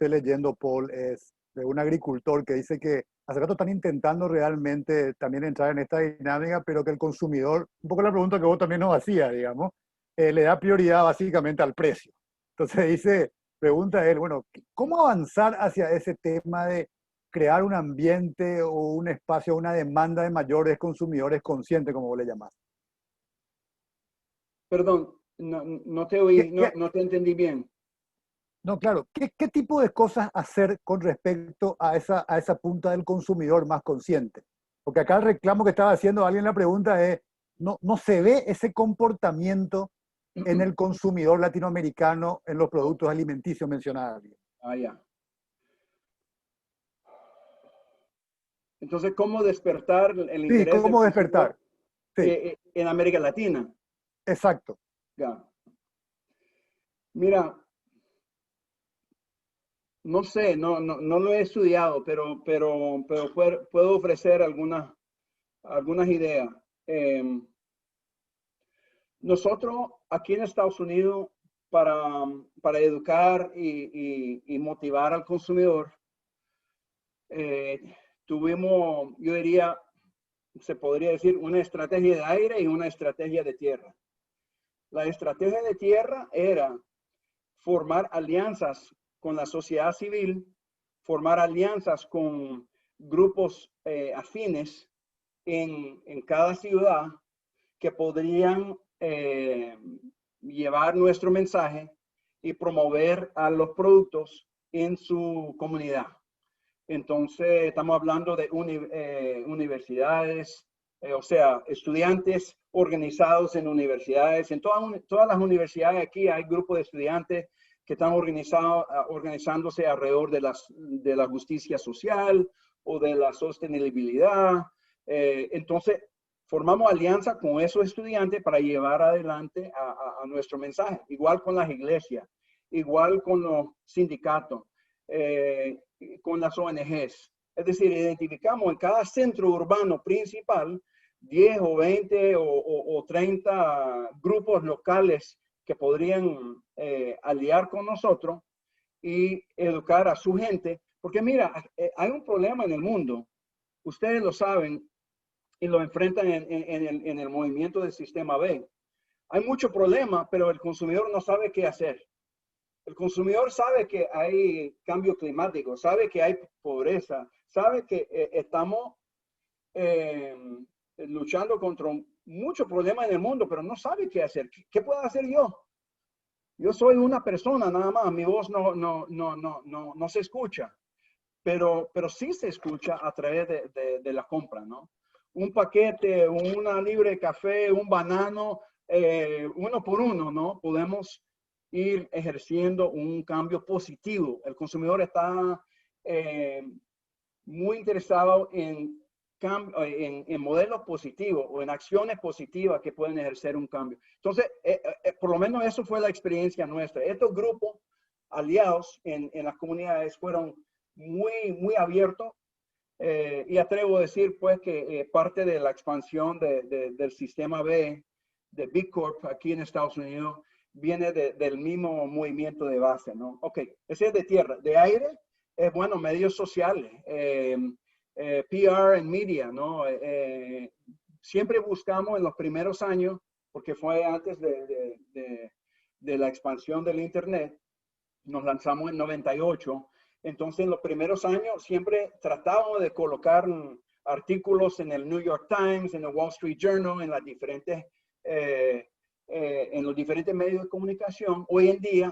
leyendo, Paul, es de un agricultor que dice que hace rato están intentando realmente también entrar en esta dinámica, pero que el consumidor, un poco la pregunta que vos también nos hacías, digamos, le da prioridad básicamente al precio. Entonces pregunta él, bueno, ¿cómo avanzar hacia ese tema de crear un ambiente o un espacio, una demanda de mayores consumidores conscientes, como vos le llamás? Perdón, no te oí, no te entendí bien. No, claro. ¿Qué tipo de cosas hacer con respecto a esa punta del consumidor más consciente? Porque acá el reclamo que estaba haciendo alguien, la pregunta es, no se ve ese comportamiento en el consumidor latinoamericano en los productos alimenticios mencionados. Ah, ya. Entonces, ¿cómo despertar el interés? Sí, ¿cómo despertar? Sí. En América Latina. Exacto. Ya. Mira, no sé, no lo he estudiado, pero puedo ofrecer algunas ideas. Nosotros aquí en Estados Unidos, para educar y motivar al consumidor, tuvimos, yo diría, se podría decir, una estrategia de aire y una estrategia de tierra. La estrategia de tierra era formar alianzas con la sociedad civil, formar alianzas con grupos afines en cada ciudad que podrían llevar nuestro mensaje y promover a los productos en su comunidad. Entonces, estamos hablando de universidades, o sea, estudiantes organizados en universidades. En todas las universidades aquí hay grupos de estudiantes que están organizándose alrededor de la justicia social o de la sostenibilidad. Entonces, formamos alianza con esos estudiantes para llevar adelante a nuestro mensaje. Igual con las iglesias, igual con los sindicatos, con las ONGs. Es decir, identificamos en cada centro urbano principal 10 o 20 o 30 grupos locales que podrían aliar con nosotros y educar a su gente. Porque mira, hay un problema en el mundo. Ustedes lo saben y lo enfrentan en el movimiento del sistema B. Hay mucho problema, pero el consumidor no sabe qué hacer. El consumidor sabe que hay cambio climático, sabe que hay pobreza, sabe que estamos luchando contra muchos problemas en el mundo, pero no sabe qué hacer. ¿Qué puedo hacer yo? Yo soy una persona nada más, mi voz no se escucha, pero sí se escucha a través de la compra, ¿no? Un paquete, una libra de café, un banano, uno por uno, ¿no? Podemos ir ejerciendo un cambio positivo. El consumidor está muy interesado en modelos positivos o en acciones positivas que pueden ejercer un cambio. Entonces, por lo menos eso fue la experiencia nuestra. Estos grupos aliados en las comunidades fueron muy abiertos y atrevo a decir pues que parte de la expansión del sistema B de Big Corp aquí en Estados Unidos viene del mismo movimiento de base, ¿no? Ok, ese es de tierra. De aire, bueno, medios sociales, PR en media, ¿no? Siempre buscamos en los primeros años, porque fue antes de la expansión del Internet, nos lanzamos en 98, entonces en los primeros años siempre tratábamos de colocar artículos en el New York Times, en el Wall Street Journal, en las diferentes en los diferentes medios de comunicación. Hoy en día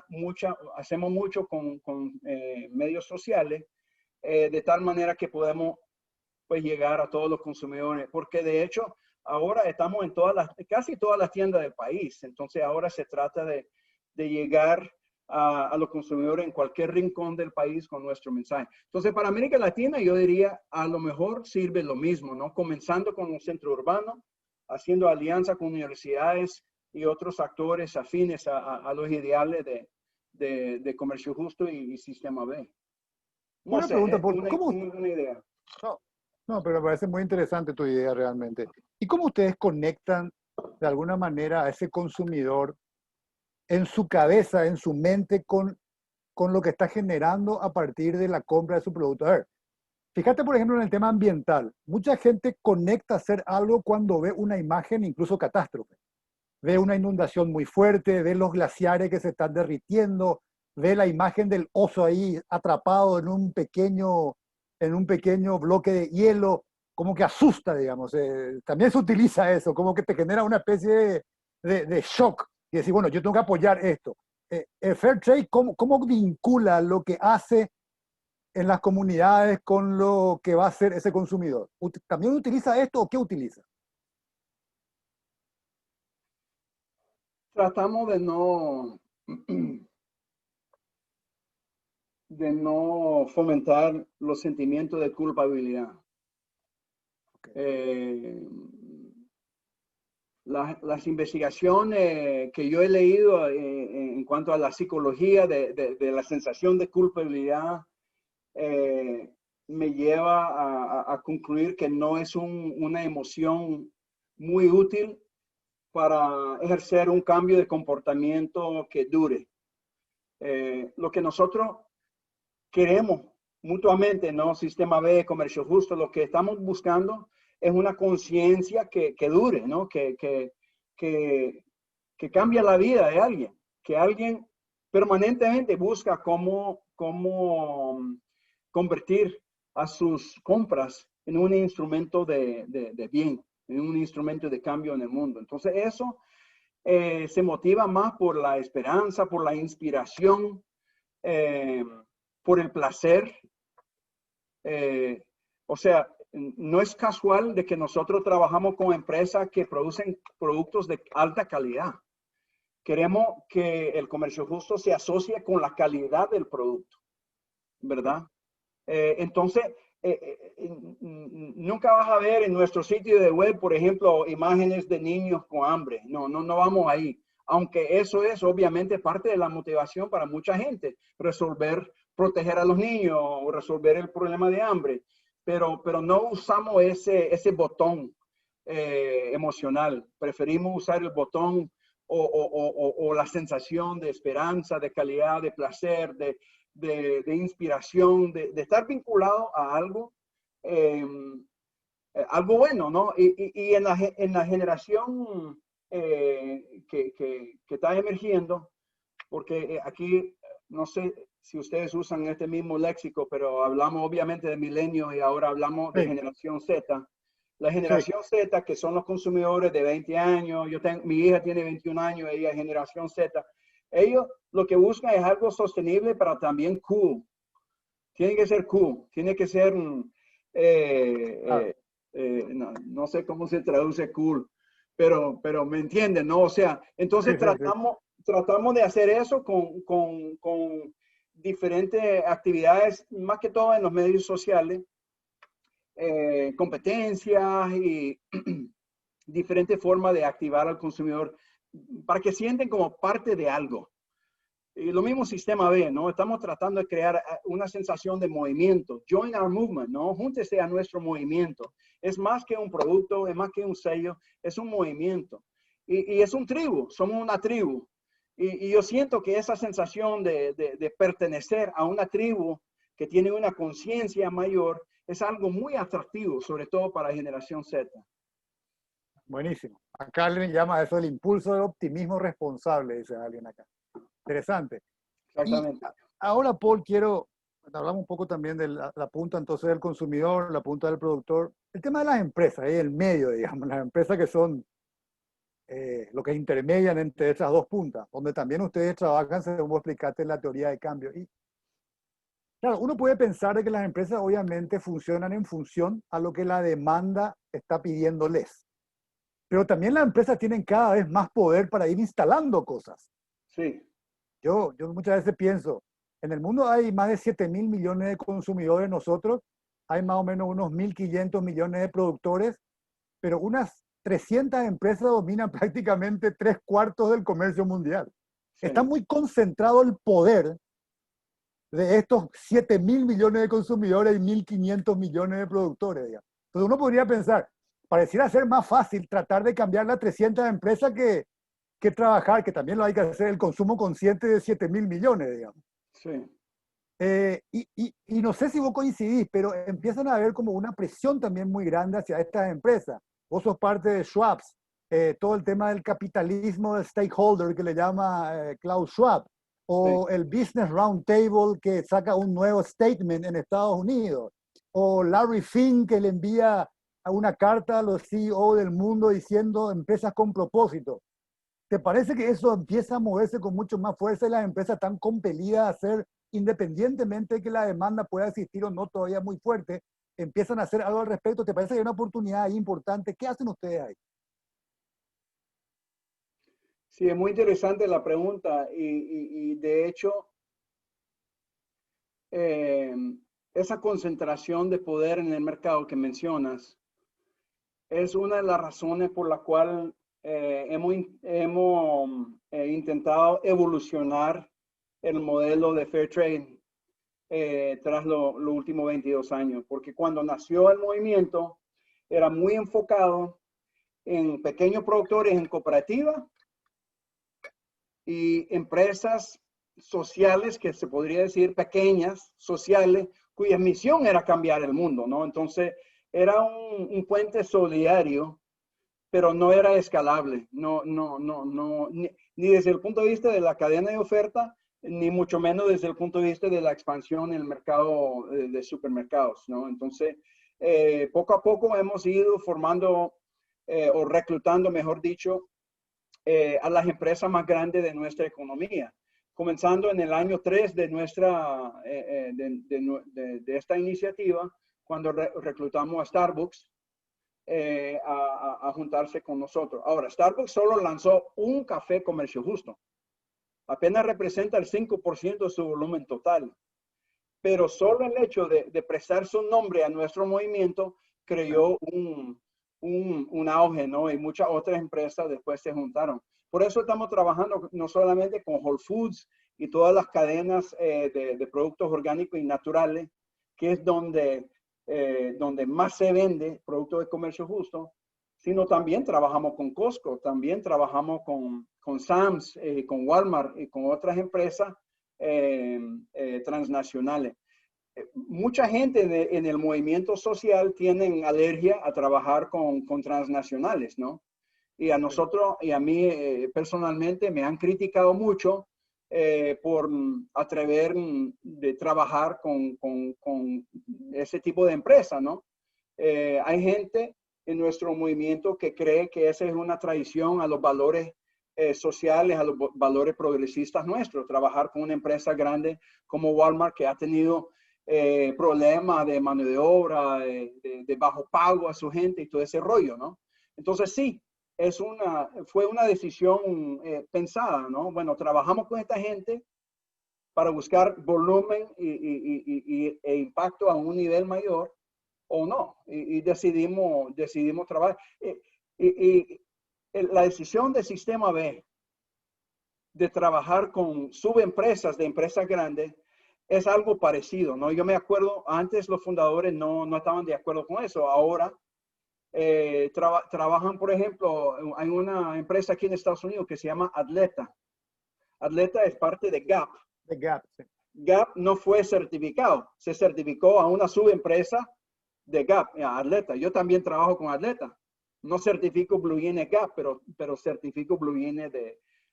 hacemos mucho con medios sociales, de tal manera que podemos pues llegar a todos los consumidores, porque de hecho ahora estamos en casi todas las tiendas del país, entonces ahora se trata de llegar a los consumidores en cualquier rincón del país con nuestro mensaje. Entonces para América Latina yo diría a lo mejor sirve lo mismo, ¿no? Comenzando con un centro urbano, haciendo alianza con universidades y otros actores afines a los ideales de comercio justo y sistema B. No Una sé, pregunta, ¿cómo? una idea. No, pero me parece muy interesante tu idea realmente. ¿Y cómo ustedes conectan de alguna manera a ese consumidor en su cabeza, en su mente, con lo que está generando a partir de la compra de su producto? A ver, fíjate, por ejemplo, en el tema ambiental. Mucha gente conecta a hacer algo cuando ve una imagen, incluso catástrofe. Ve una inundación muy fuerte, ve los glaciares que se están derritiendo, ve la imagen del oso ahí atrapado en un pequeño bloque de hielo, como que asusta, digamos. También se utiliza eso, como que te genera una especie de shock. Y decir, bueno, yo tengo que apoyar esto. El Fair Trade, ¿cómo vincula lo que hace en las comunidades con lo que va a hacer ese consumidor? ¿También utiliza esto o qué utiliza? Tratamos de no fomentar los sentimientos de culpabilidad. Okay. Las investigaciones que yo he leído en cuanto a la psicología de la sensación de culpabilidad me lleva a concluir que no es una emoción muy útil para ejercer un cambio de comportamiento que dure. Lo que nosotros queremos mutuamente, ¿no? Sistema B, comercio justo, lo que estamos buscando es una conciencia que dure, ¿no? Que cambia la vida de alguien, que alguien permanentemente busca cómo convertir a sus compras en un instrumento de bien, en un instrumento de cambio en el mundo. Entonces eso se motiva más por la esperanza, por la inspiración, por el placer. O sea, no es casual de que nosotros trabajamos con empresas que producen productos de alta calidad. Queremos que el comercio justo se asocie con la calidad del producto, ¿verdad? Entonces, nunca vas a ver en nuestro sitio de web, por ejemplo, imágenes de niños con hambre. No vamos ahí. Aunque eso es obviamente parte de la motivación para mucha gente, proteger a los niños o resolver el problema de hambre. Pero no usamos ese botón emocional. Preferimos usar el botón o la sensación de esperanza, de calidad, de placer, de inspiración, de estar vinculado a algo, algo bueno, ¿no? Y en la generación que está emergiendo, porque aquí, no sé si ustedes usan este mismo léxico, pero hablamos obviamente de milenio y ahora hablamos de Sí, generación Z. La sí, generación Z, que son los consumidores de 20 años, mi hija tiene 21 años, ella es generación Z. Ellos lo que buscan es algo sostenible, pero también cool. Tiene que ser cool, tiene que ser, claro. no sé cómo se traduce cool, pero me entienden, ¿no? O sea, Sí, entonces sí, sí. tratamos de hacer eso con diferentes actividades, más que todo en los medios sociales, competencias y diferentes formas de activar al consumidor para que sienten como parte de algo. Y lo mismo sistema B, ¿no? Estamos tratando de crear una sensación de movimiento. Join our movement, ¿no? Júntese a nuestro movimiento. Es más que un producto, es más que un sello, es un movimiento. Y es un tribu, somos una tribu. Y yo siento que esa sensación de pertenecer a una tribu que tiene una conciencia mayor es algo muy atractivo, sobre todo para la generación Z. Buenísimo. Acá alguien llama a eso el impulso de optimismo responsable, dice alguien acá. Interesante. Y Exactamente. ahora, Paul, hablamos un poco también de la punta entonces del consumidor, la punta del productor. El tema de las empresas, el medio, digamos, las empresas que son lo que intermedian entre esas dos puntas, donde también ustedes trabajan, según vos explicaste, la teoría de cambio. Y claro, uno puede pensar de que las empresas obviamente funcionan en función a lo que la demanda está pidiéndoles. Pero también las empresas tienen cada vez más poder para ir instalando cosas. Sí. Yo muchas veces pienso, en el mundo hay más de 7.000 millones de consumidores, nosotros hay más o menos unos 1.500 millones de productores, pero unas 300 empresas dominan prácticamente 3/4 del comercio mundial. Sí. Está muy concentrado el poder de estos 7.000 millones de consumidores y 1.500 millones de productores, digamos. Entonces uno podría pensar, pareciera ser más fácil tratar de cambiar las 300 empresas que trabajar, que también lo hay que hacer, el consumo consciente de 7.000 millones, digamos. Sí. Y no sé si vos coincidís, pero empiezan a haber como una presión también muy grande hacia estas empresas. Vos sos parte de Schwab's, todo el tema del capitalismo del stakeholder que le llama Klaus Schwab, o Sí. el Business Roundtable que saca un nuevo statement en Estados Unidos, o Larry Fink que le envía una carta a los CEO del mundo diciendo empresas con propósito. ¿Te parece que eso empieza a moverse con mucho más fuerza y las empresas están compelidas a hacer, independientemente de que la demanda pueda existir o no todavía muy fuerte, empiezan a hacer algo al respecto? ¿Te parece que hay una oportunidad ahí importante? ¿Qué hacen ustedes ahí? Sí, es muy interesante la pregunta y de hecho, esa concentración de poder en el mercado que mencionas es una de las razones por la cual hemos intentado evolucionar el modelo de Fair Trade tras los últimos 22 años, porque cuando nació el movimiento era muy enfocado en pequeños productores en cooperativas y empresas sociales que se podría decir pequeñas, sociales, cuya misión era cambiar el mundo, ¿no? Entonces, era un puente solidario, pero no era escalable, ni desde el punto de vista de la cadena de oferta, ni mucho menos desde el punto de vista de la expansión en el mercado de supermercados, ¿no? Entonces, poco a poco hemos ido formando o reclutando, mejor dicho, a las empresas más grandes de nuestra economía. Comenzando en el año 3 de esta iniciativa, cuando reclutamos a Starbucks a juntarse con nosotros. Ahora, Starbucks solo lanzó un café comercio justo. Apenas representa el 5% de su volumen total. Pero solo el hecho de prestar su nombre a nuestro movimiento creó un auge, ¿no? Y muchas otras empresas después se juntaron. Por eso estamos trabajando no solamente con Whole Foods y todas las cadenas de productos orgánicos y naturales, que es donde más se vende productos de comercio justo, sino también trabajamos con Costco, también trabajamos con Sam's, con Walmart y con otras empresas transnacionales. Mucha gente en el movimiento social tienen alergia a trabajar con transnacionales, ¿no? Y a nosotros y a mí personalmente me han criticado mucho por atrever de trabajar con ese tipo de empresa, ¿no? Hay gente en nuestro movimiento que cree que esa es una traición a los valores sociales, a los valores progresistas nuestros, trabajar con una empresa grande como Walmart que ha tenido problemas de mano de obra, de bajo pago a su gente y todo ese rollo, ¿no? Entonces sí, fue una decisión pensada, ¿no? Bueno, trabajamos con esta gente para buscar volumen e impacto a un nivel mayor o no. Y decidimos trabajar. La decisión del Sistema B de trabajar con subempresas de empresas grandes es algo parecido, ¿no? Yo me acuerdo, antes los fundadores no estaban de acuerdo con eso. Ahora trabajan, por ejemplo, hay una empresa aquí en Estados Unidos que se llama Atleta. Atleta es parte de Gap. De Gap, sí. Gap no fue certificado, se certificó a una subempresa de Gap, Atleta. Yo también trabajo con Atleta. No certifico Blue Jeans Gap, pero certifico Blue Jeans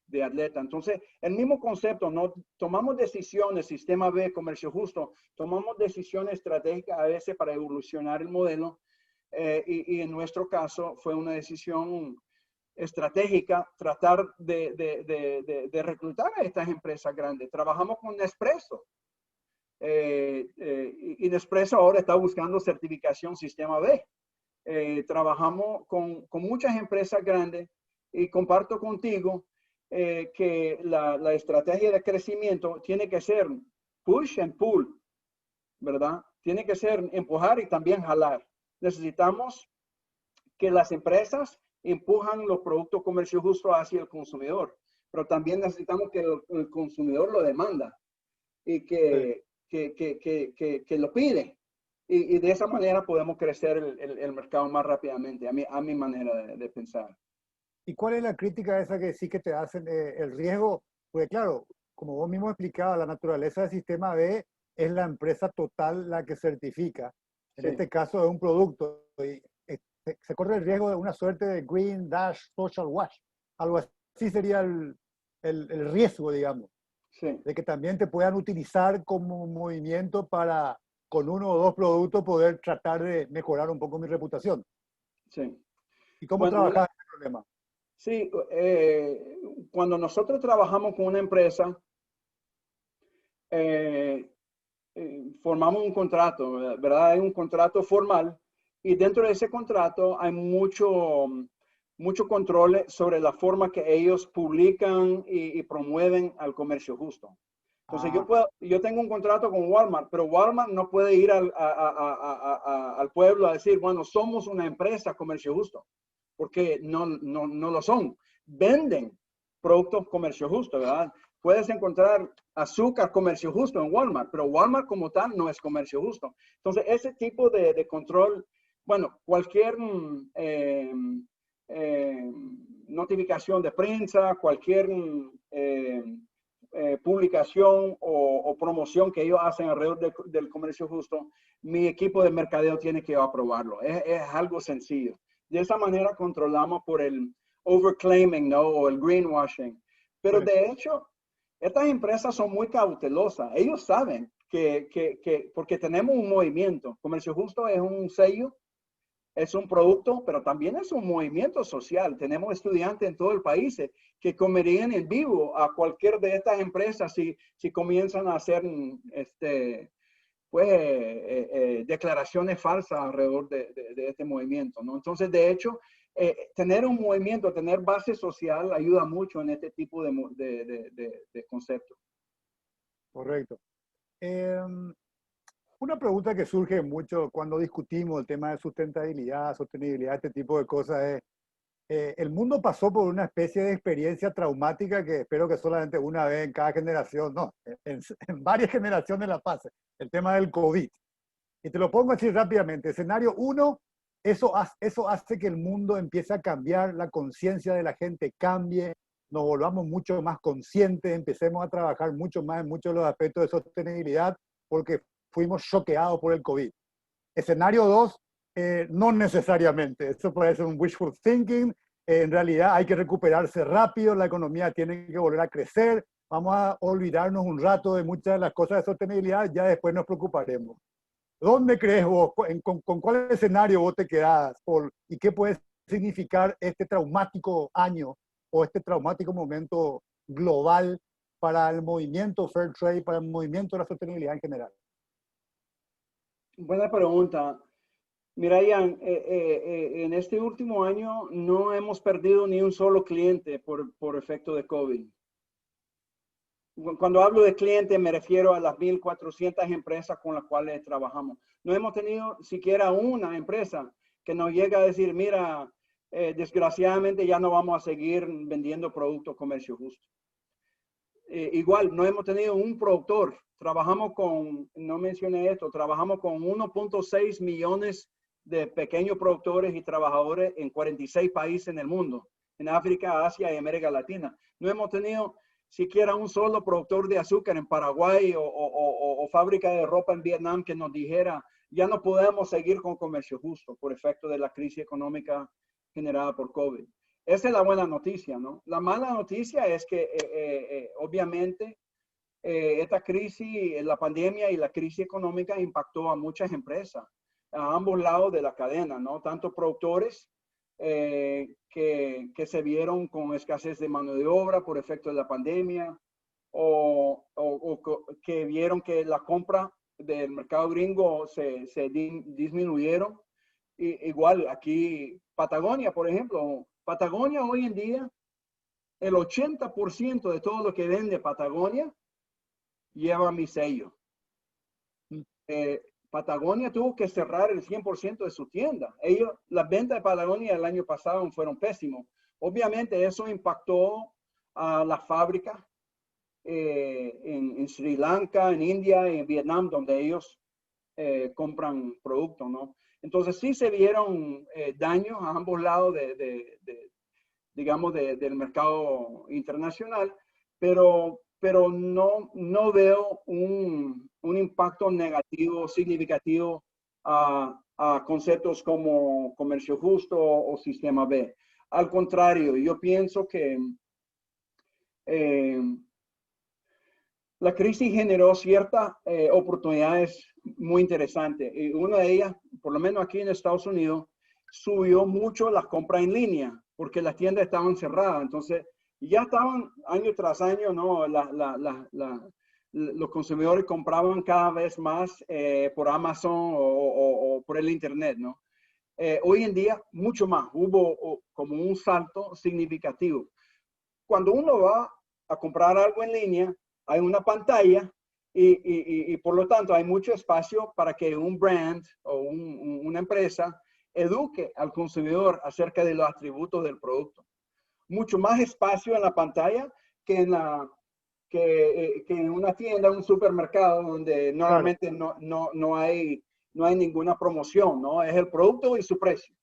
de Atleta. Entonces, el mismo concepto, ¿no? Tomamos decisiones, Sistema B, comercio justo, tomamos decisiones estratégicas a veces para evolucionar el modelo y en nuestro caso fue una decisión estratégica tratar de reclutar a estas empresas grandes. Trabajamos con Nespresso. Y Nespresso ahora está buscando certificación Sistema B. Trabajamos con muchas empresas grandes y comparto contigo que la estrategia de crecimiento tiene que ser push and pull, ¿verdad? Tiene que ser empujar y también jalar. Necesitamos que las empresas empujan los productos comercio justo hacia el consumidor, pero también necesitamos que el consumidor lo demanda y que lo pide. Y de esa manera podemos crecer el mercado más rápidamente, a mi manera de pensar. ¿Y cuál es la crítica esa que sí que te hacen el riesgo? Porque claro, como vos mismo explicabas, la naturaleza del Sistema B es la empresa total la que certifica. En este caso es un producto y se corre el riesgo de una suerte de green dash social wash. Algo así sería el riesgo, digamos. Sí. De que también te puedan utilizar como movimiento para, con uno o dos productos, poder tratar de mejorar un poco mi reputación. Sí. ¿Y cómo trabajas en el problema? Sí, cuando nosotros trabajamos con una empresa, formamos un contrato, ¿verdad? Hay un contrato formal y dentro de ese contrato hay mucho control sobre la forma que ellos publican y promueven al comercio justo. Entonces yo tengo un contrato con Walmart, pero Walmart no puede ir al pueblo a decir, bueno, somos una empresa comercio justo, porque no lo son. Venden productos comercio justo, ¿verdad? Puedes encontrar azúcar comercio justo en Walmart, pero Walmart como tal no es comercio justo. Entonces, ese tipo de control, bueno, cualquier notificación de prensa, cualquier publicación o promoción que ellos hacen alrededor del comercio justo, mi equipo de mercadeo tiene que aprobarlo. Es algo sencillo. De esa manera controlamos por el overclaiming, ¿no? O el greenwashing. Pero de hecho, estas empresas son muy cautelosas. Ellos saben que porque tenemos un movimiento. Comercio Justo es un sello, es un producto, pero también es un movimiento social. Tenemos estudiantes en todo el país que comerían en vivo a cualquier de estas empresas si comienzan a hacer declaraciones falsas alrededor de este movimiento, ¿no? Entonces, de hecho, tener un movimiento, tener base social ayuda mucho en este tipo de conceptos. Correcto. Una pregunta que surge mucho cuando discutimos el tema de sustentabilidad, sostenibilidad, este tipo de cosas es, el mundo pasó por una especie de experiencia traumática que espero que solamente una vez en cada generación, no, en varias generaciones la pase, el tema del COVID. Y te lo pongo así rápidamente. Escenario 1, Eso hace que el mundo empiece a cambiar, la conciencia de la gente cambie, nos volvamos mucho más conscientes, empecemos a trabajar mucho más en muchos de los aspectos de sostenibilidad, porque fuimos choqueados por el COVID. Escenario 2, no necesariamente. Eso puede ser un wishful thinking. En realidad hay que recuperarse rápido, la economía tiene que volver a crecer, vamos a olvidarnos un rato de muchas de las cosas de sostenibilidad, ya después nos preocuparemos. ¿Dónde crees vos? ¿Con cuál escenario vos te quedás, Paul? ¿Y qué puede significar este traumático año o este traumático momento global para el movimiento Fair Trade, para el movimiento de la sostenibilidad en general? Buena pregunta. Mira, Ian, en este último año no hemos perdido ni un solo cliente por efecto de COVID. Cuando hablo de cliente me refiero a las 1,400 empresas con las cuales trabajamos. No hemos tenido siquiera una empresa que nos llega a decir, mira, desgraciadamente ya no vamos a seguir vendiendo productos comercio justo. Igual, no hemos tenido un productor. Trabajamos con, no mencioné esto, trabajamos con 1.6 millones de pequeños productores y trabajadores en 46 países en el mundo, en África, Asia y América Latina. No hemos tenido siquiera un solo productor de azúcar en Paraguay o fábrica de ropa en Vietnam que nos dijera, ya no podemos seguir con comercio justo por efecto de la crisis económica generada por COVID. Esa es la buena noticia, ¿no? La mala noticia es que obviamente esta crisis, la pandemia y la crisis económica impactó a muchas empresas a ambos lados de la cadena, ¿no? Tanto productores que se vieron con escasez de mano de obra por efecto de la pandemia o que vieron que la compra del mercado gringo se disminuyeron. Igual aquí Patagonia, por ejemplo, Patagonia hoy en día, el 80% de todo lo que vende Patagonia lleva mi sello. Patagonia tuvo que cerrar el 100% de su tienda. Las ventas de Patagonia el año pasado fueron pésimos. Obviamente eso impactó a las fábricas en Sri Lanka, en India, en Vietnam, donde ellos compran productos, ¿no? Entonces sí se vieron daños a ambos lados digamos, del mercado internacional, pero no veo un impacto negativo significativo a conceptos como comercio justo o sistema B. Al contrario, yo pienso que la crisis generó ciertas oportunidades muy interesantes. Y una de ellas, por lo menos aquí en Estados Unidos, subió mucho las compras en línea porque las tiendas estaban cerradas. Entonces, ya estaban año tras año, ¿no? Los consumidores compraban cada vez más por Amazon o por el Internet, ¿no? Hoy en día, mucho más. Hubo como un salto significativo. Cuando uno va a comprar algo en línea, hay una pantalla y por lo tanto hay mucho espacio para que un brand o una empresa eduque al consumidor acerca de los atributos del producto. Mucho más espacio en la pantalla que en una tienda, un supermercado donde normalmente no hay ninguna promoción, ¿no? Es el producto y su precio.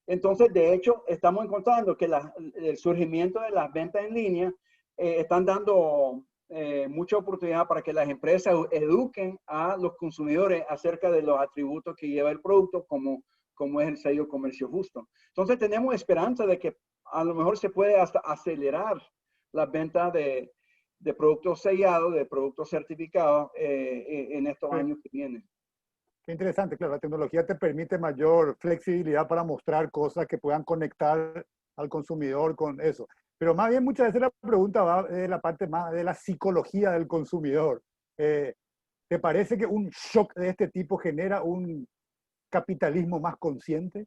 Entonces, de hecho, estamos encontrando que el surgimiento de las ventas en línea están dando mucha oportunidad para que las empresas eduquen a los consumidores acerca de los atributos que lleva el producto, como es el sello comercio justo. Entonces, tenemos esperanza de que a lo mejor se puede hasta acelerar la venta de productos sellados, de productos certificados en estos años que vienen. Qué interesante, claro, la tecnología te permite mayor flexibilidad para mostrar cosas que puedan conectar al consumidor con eso. Pero más bien muchas veces la pregunta va de la parte más de la psicología del consumidor. ¿Te parece que un shock de este tipo genera un capitalismo más consciente?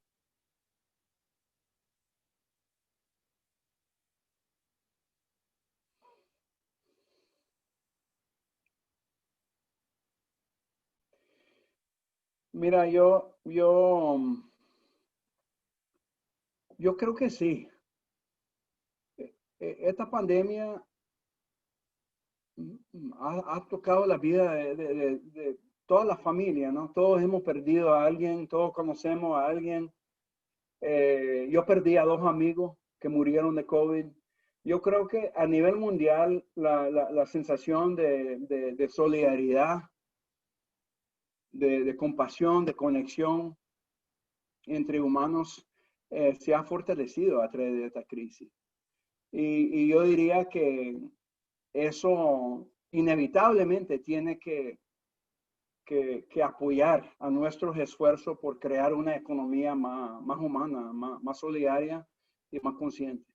Mira, yo creo que sí. Esta pandemia ha tocado la vida de toda la familia, ¿no? Todos hemos perdido a alguien, todos conocemos a alguien Yo perdí a 2 amigos que murieron de COVID. Yo creo que a nivel mundial la sensación de solidaridad, de compasión, de conexión entre humanos se ha fortalecido a través de esta crisis. Y yo diría que eso inevitablemente tiene que apoyar a nuestros esfuerzos por crear una economía más humana, más solidaria y más consciente.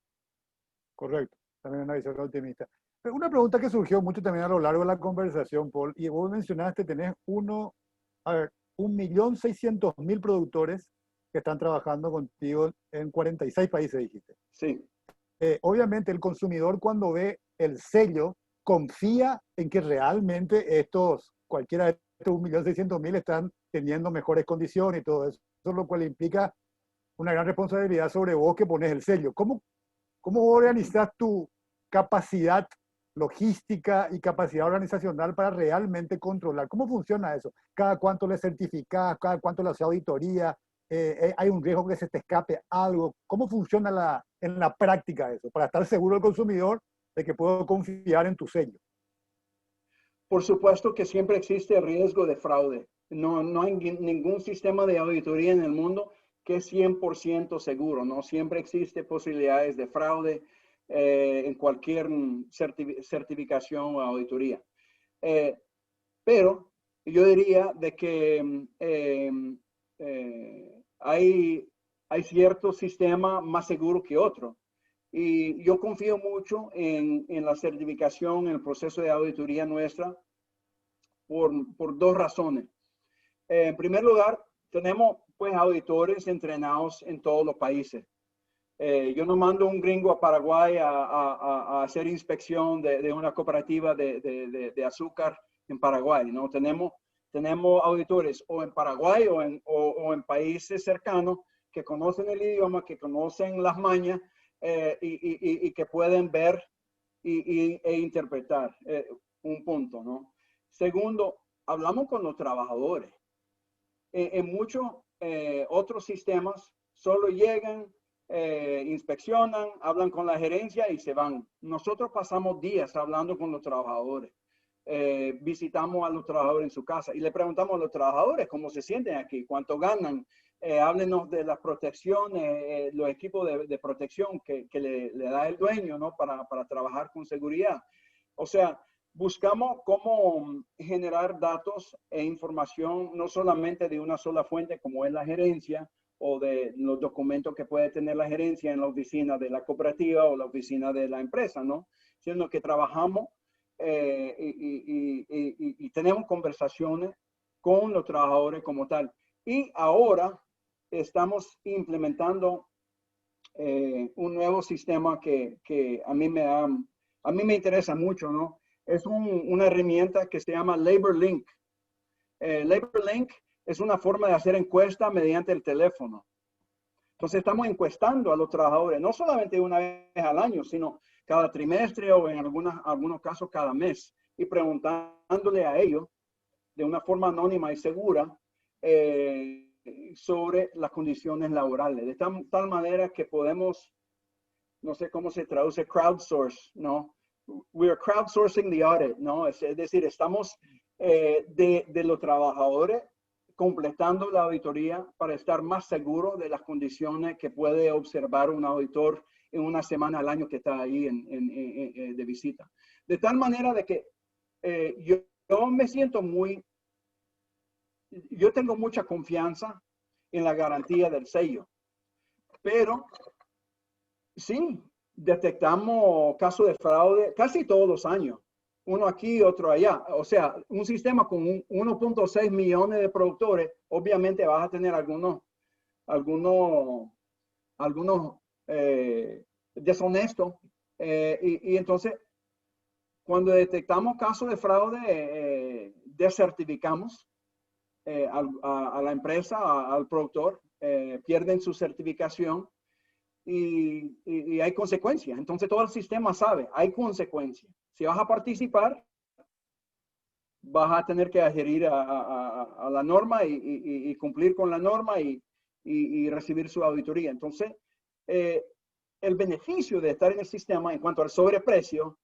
Correcto, también una visión optimista. Pero una pregunta que surgió mucho también a lo largo de la conversación, Paul, y vos mencionaste, tenés 1.600.000 productores que están trabajando contigo en 46 países, dijiste. Sí. Obviamente el consumidor cuando ve el sello confía en que realmente cualquiera de estos 1.600.000 están teniendo mejores condiciones y todo eso, lo cual implica una gran responsabilidad sobre vos que pones el sello. ¿Cómo organizas tu capacidad logística y capacidad organizacional para realmente controlar? ¿Cómo funciona eso? ¿Cada cuánto le certificás? ¿Cada cuánto le haces auditoría? ¿Hay un riesgo que se te escape algo? ¿Cómo funciona en la práctica eso? Para estar seguro el consumidor de que puedo confiar en tu sello. Por supuesto que siempre existe el riesgo de fraude. No hay ningún sistema de auditoría en el mundo que es 100% seguro, ¿no? Siempre existe posibilidades de fraude en cualquier certificación o auditoría. Pero yo diría de que hay cierto sistema más seguro que otro. Y yo confío mucho en la certificación, en el proceso de auditoría nuestra, por 2 razones. En primer lugar, tenemos pues auditores entrenados en todos los países. Yo no mando un gringo a Paraguay a hacer inspección de una cooperativa de azúcar en Paraguay, ¿no? Tenemos auditores o en Paraguay o en países cercanos que conocen el idioma, que conocen las mañas y que pueden ver e interpretar un punto, ¿no? Segundo, hablamos con los trabajadores. En muchos otros sistemas solo llegan, inspeccionan, hablan con la gerencia y se van. Nosotros pasamos días hablando con los trabajadores. Visitamos a los trabajadores en su casa y le preguntamos a los trabajadores cómo se sienten aquí, cuánto ganan. Háblenos de las protecciones, los equipos de protección que le da el dueño, ¿no? Para trabajar con seguridad. O sea, buscamos cómo generar datos e información no solamente de una sola fuente como es la gerencia o de los documentos que puede tener la gerencia en la oficina de la cooperativa o la oficina de la empresa, ¿no? Sino que trabajamos y tenemos conversaciones con los trabajadores como tal. Y ahora estamos implementando un nuevo sistema que a mí me interesa mucho, ¿no? Es una herramienta que se llama Labor Link. Labor Link es una forma de hacer encuesta mediante el teléfono. Entonces estamos encuestando a los trabajadores, no solamente una vez al año, sino cada trimestre o en algunos casos cada mes, y preguntándole a ellos de una forma anónima y segura sobre las condiciones laborales. De tal manera que podemos, no sé cómo se traduce, crowdsource, ¿no? We are crowdsourcing the audit, ¿no? Es decir, estamos de los trabajadores completando la auditoría para estar más seguro de las condiciones que puede observar un auditor en una semana al año que está ahí de visita. De tal manera de que yo me siento yo tengo mucha confianza en la garantía del sello, pero sí, detectamos casos de fraude casi todos los años, uno aquí, otro allá. O sea, un sistema con 1.6 millones de productores, obviamente vas a tener algunos deshonestos. Y entonces, cuando detectamos casos de fraude, desertificamos a la empresa, al productor, pierden su certificación. Y hay consecuencias. Entonces todo el sistema sabe, hay consecuencias. Si vas a participar, vas a tener que adherir a la norma y cumplir con la norma y y recibir su auditoría. Entonces, el beneficio de estar en el sistema en cuanto al sobreprecio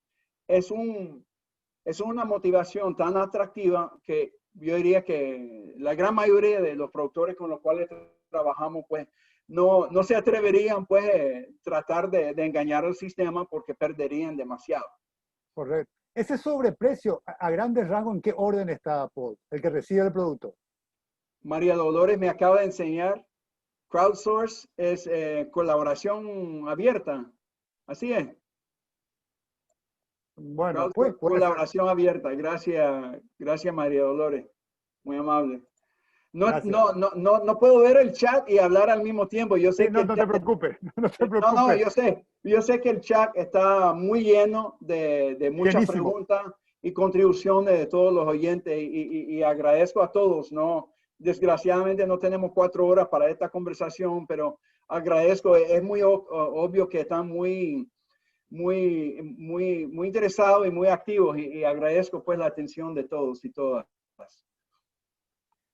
es una motivación tan atractiva que yo diría que la gran mayoría de los productores con los cuales trabajamos, pues, no se atreverían, pues, tratar de engañar al sistema porque perderían demasiado. Correcto. Ese sobreprecio, a grandes rasgos, ¿en qué orden está, Paul? El que recibe el producto. María Dolores me acaba de enseñar, crowdsource es colaboración abierta. Así es. Bueno, pues colaboración abierta. Gracias María Dolores. Muy amable. No puedo ver el chat y hablar al mismo tiempo. Yo sé sí, no te preocupes. No te preocupes. No, yo sé que el chat está muy lleno de muchas preguntas y contribuciones de todos los oyentes y agradezco a todos, ¿no? Desgraciadamente no tenemos 4 horas para esta conversación, pero agradezco, es muy obvio que están muy interesados y muy activos y agradezco pues la atención de todos y todas.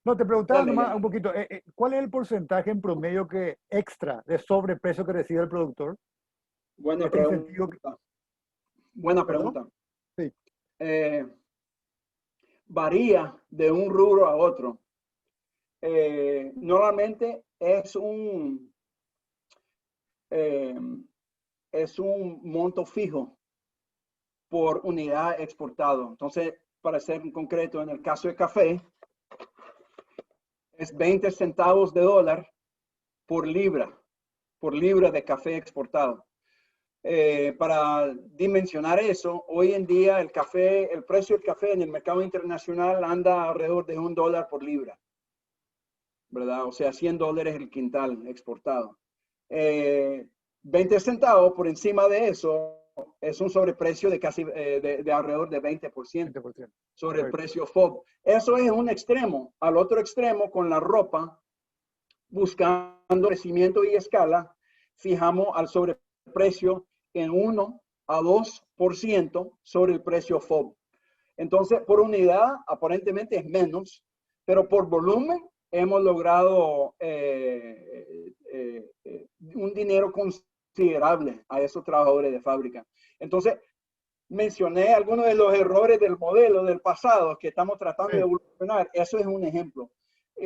No, te preguntaba nomás un poquito, ¿cuál es el porcentaje en promedio extra de sobreprecio que recibe el productor? Buena pregunta. Buena pregunta. Sí. Varía de un rubro a otro. Normalmente es un monto fijo por unidad exportado. Entonces, para ser concreto, en el caso de café, es 20 centavos de dólar por libra de café exportado. Para dimensionar eso, hoy en día el precio del café en el mercado internacional anda alrededor de $1 por libra, ¿verdad? O sea, $100 el quintal exportado. 20 centavos por encima de eso es un sobreprecio de casi de alrededor de 20% sobre el precio FOB. Eso es un extremo. Al otro extremo, con la ropa, buscando crecimiento y escala, fijamos al sobreprecio en 1 a 2% sobre el precio FOB. Entonces, por unidad, aparentemente es menos, pero por volumen hemos logrado un dinero considerable a esos trabajadores de fábrica. Entonces, mencioné algunos de los errores del modelo del pasado que estamos tratando de evolucionar. Eso es un ejemplo.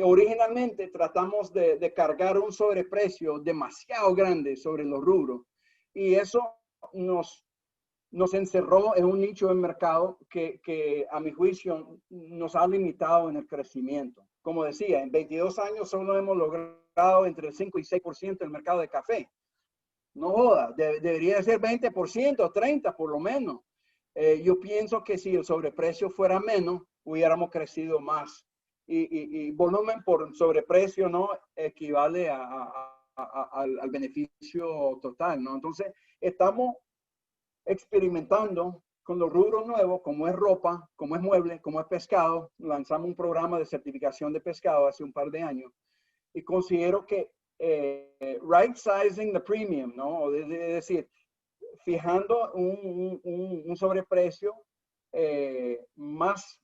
Originalmente tratamos de cargar un sobreprecio demasiado grande sobre los rubros y eso nos encerró en un nicho de mercado que a mi juicio nos ha limitado en el crecimiento. Como decía, en 22 años solo hemos logrado entre el 5 y 6% del mercado de café. No joda, debería ser 20%, 30% por lo menos. Yo pienso que si el sobreprecio fuera menos, hubiéramos crecido más. Y volumen por sobreprecio no equivale al beneficio total, ¿no? Entonces, estamos experimentando con los rubros nuevos, como es ropa, como es mueble, como es pescado. Lanzamos un programa de certificación de pescado hace un par de años y considero que right sizing the premium, ¿no? Es decir, fijando un sobreprecio más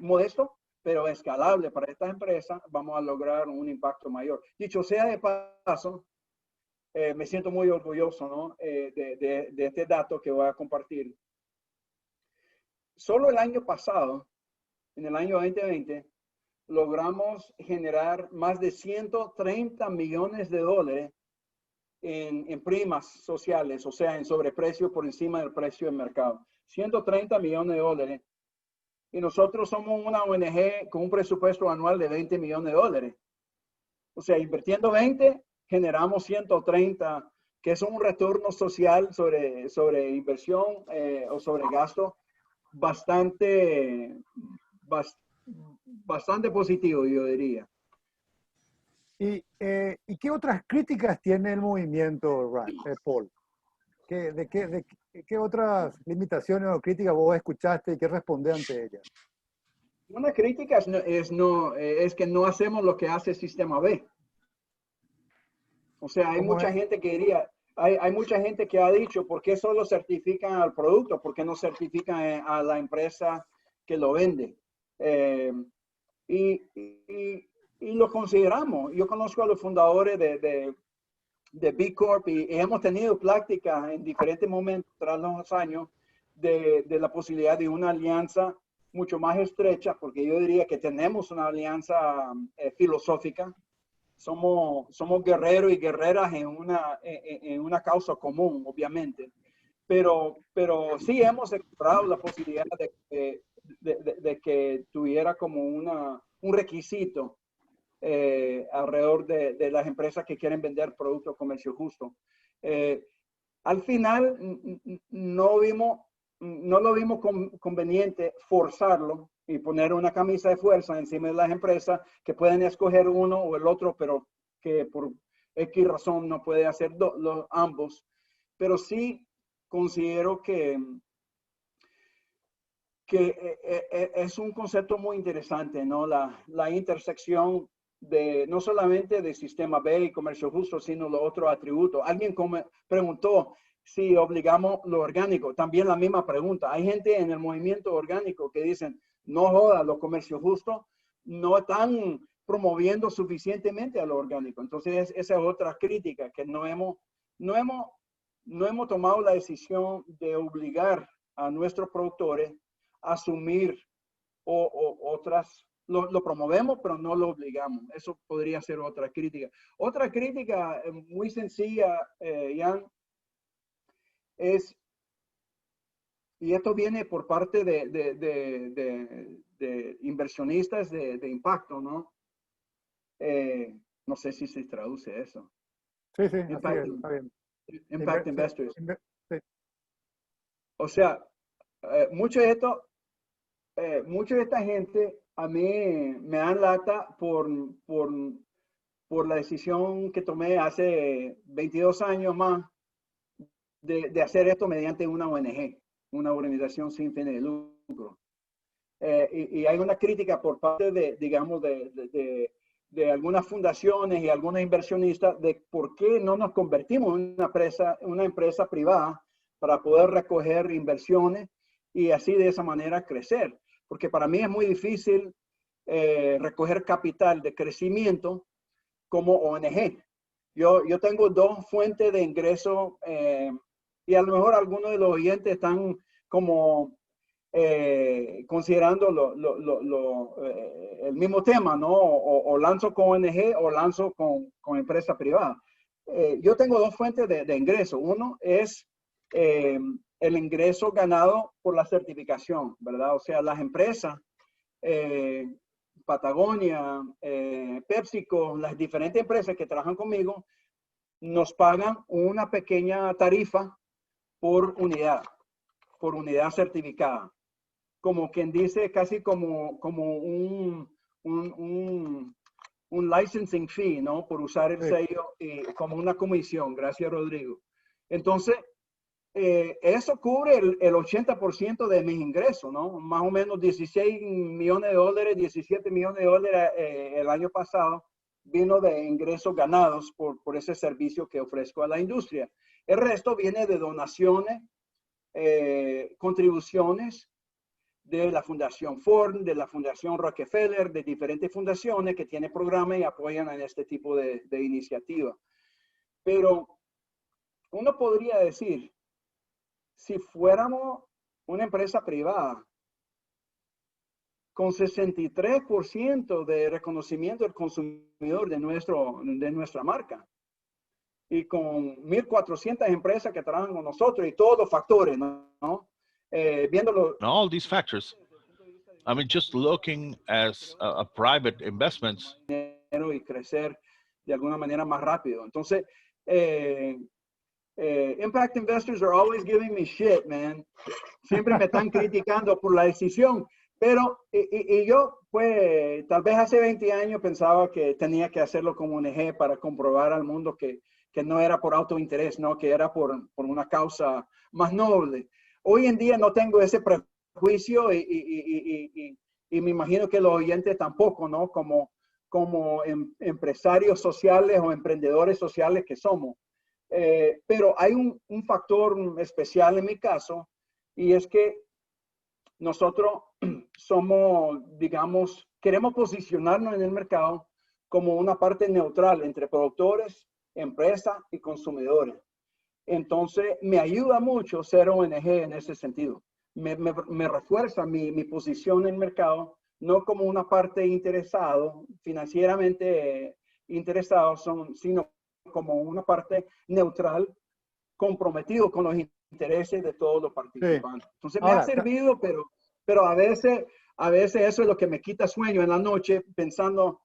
modesto, pero escalable para estas empresas, vamos a lograr un impacto mayor. Dicho sea de paso, me siento muy orgulloso, ¿no? de este dato que voy a compartir. Solo el año pasado, en el año 2020, logramos generar más de 130 millones de dólares en primas sociales, o sea, en sobreprecio por encima del precio del mercado. 130 millones de dólares. Y nosotros somos una ONG con un presupuesto anual de 20 millones de dólares. O sea, invirtiendo 20, generamos 130, que es un retorno social sobre inversión o sobre gasto bastante positivo, yo diría. ¿Y qué otras críticas tiene el movimiento, Paul? ¿Qué otras limitaciones o críticas vos escuchaste y qué responde ante ellas? Una crítica es que no hacemos lo que hace el Sistema B. O sea, hay mucha gente que diría, hay mucha gente que ha dicho, ¿por qué solo certifican al producto? ¿Por qué no certifican a la empresa que lo vende? Y y lo consideramos. Yo conozco a los fundadores de B Corp y hemos tenido pláticas en diferentes momentos tras los años de la posibilidad de una alianza mucho más estrecha, porque yo diría que tenemos una alianza filosófica. Somos guerreros y guerreras en una causa común, obviamente. Pero sí hemos explorado la posibilidad de que tuviera como un requisito alrededor de las empresas que quieren vender productos comercio justo. Al final no lo vimos conveniente forzarlo y poner una camisa de fuerza encima de las empresas que pueden escoger uno o el otro, pero que por X razón no puede hacer ambos. Pero sí considero que es un concepto muy interesante, ¿no? La intersección no solamente de sistema B y comercio justo, sino los otros atributos. Alguien preguntó si obligamos lo orgánico. También la misma pregunta. Hay gente en el movimiento orgánico que dicen, no joda, los comercios justos no están promoviendo suficientemente a lo orgánico. Entonces, esa es otra crítica, que no hemos tomado la decisión de obligar a nuestros productores a asumir otras. Lo promovemos, pero no lo obligamos. Eso podría ser otra crítica. Otra crítica muy sencilla, Jan, es, y esto viene por parte de inversionistas de impacto, ¿no? No sé si se traduce eso. Sí, sí, así es, está bien. Impact investors. Sí. O sea, mucho de esta gente a mí me dan lata por la decisión que tomé hace 22 años más de hacer esto mediante una ONG, una organización sin fines de lucro. Y hay una crítica por parte de algunas fundaciones y algunos inversionistas de por qué no nos convertimos en una empresa privada para poder recoger inversiones y así de esa manera crecer. Porque para mí es muy difícil recoger capital de crecimiento como ONG. Yo tengo dos fuentes de ingreso y a lo mejor algunos de los oyentes están como considerando el mismo tema, ¿no? O lanzo con ONG o lanzo con empresa privada. Yo tengo dos fuentes de ingreso. Uno es el ingreso ganado por la certificación, ¿verdad? O sea, las empresas, Patagonia, PepsiCo, las diferentes empresas que trabajan conmigo, nos pagan una pequeña tarifa por unidad certificada. Como quien dice, casi como un licensing fee, ¿no? Por usar el sello y como una comisión. Gracias, Rodrigo. Entonces, eso cubre el 80% de mis ingresos, ¿no? Más o menos 16 millones de dólares, 17 millones de dólares el año pasado vino de ingresos ganados por ese servicio que ofrezco a la industria. El resto viene de donaciones, contribuciones de la Fundación Ford, de la Fundación Rockefeller, de diferentes fundaciones que tienen programas y apoyan en este tipo de iniciativa. Pero uno podría decir, si fuéramos una empresa privada con 63% de reconocimiento del consumidor de nuestra marca y con 1,400 empresas que trabajan con nosotros y todos los factores, ¿no? Viéndolo. All these factors. I mean, just looking as a private investments. Y crecer de alguna manera más rápido. Entonces, impact investors are always giving me shit, man. Siempre me están criticando por la decisión. Pero, y yo, pues, tal vez hace 20 años pensaba que tenía que hacerlo como ONG para comprobar al mundo que no era por autointerés, ¿no? Que era por una causa más noble. Hoy en día no tengo ese prejuicio y me imagino que los oyentes tampoco, ¿no? Como empresarios sociales o emprendedores sociales que somos. Pero hay un factor especial en mi caso y es que nosotros somos, digamos, queremos posicionarnos en el mercado como una parte neutral entre productores, empresas y consumidores. Entonces, me ayuda mucho ser ONG en ese sentido. Me refuerza mi posición en el mercado, no como una parte interesado, financieramente interesado, sino como una parte neutral, comprometido con los intereses de todos los participantes. Sí. Entonces, me ha servido, pero a veces eso es lo que me quita sueño en la noche, pensando,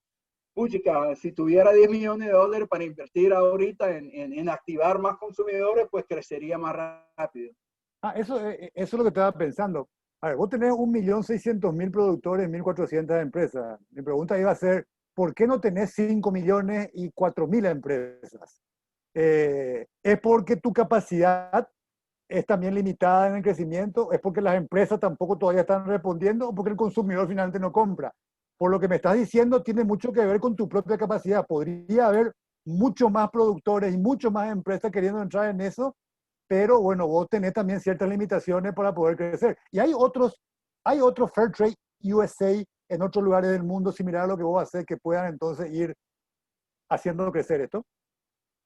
puchica, si tuviera 10 millones de dólares para invertir ahorita en activar más consumidores, pues crecería más rápido. Eso es lo que estaba pensando. A ver, vos tenés 1.600.000 productores, 1.400 empresas. Mi pregunta iba a ser, ¿por qué no tenés 5 millones y 4.000 empresas? ¿Es porque tu capacidad es también limitada en el crecimiento? ¿Es porque las empresas tampoco todavía están respondiendo? ¿O porque el consumidor finalmente no compra? Por lo que me estás diciendo, tiene mucho que ver con tu propia capacidad. Podría haber mucho más productores y mucho más empresas queriendo entrar en eso, pero bueno, vos tenés también ciertas limitaciones para poder crecer. Y hay otros Fairtrade USA en otros lugares del mundo similar a lo que vos haces que puedan entonces ir haciendo crecer esto.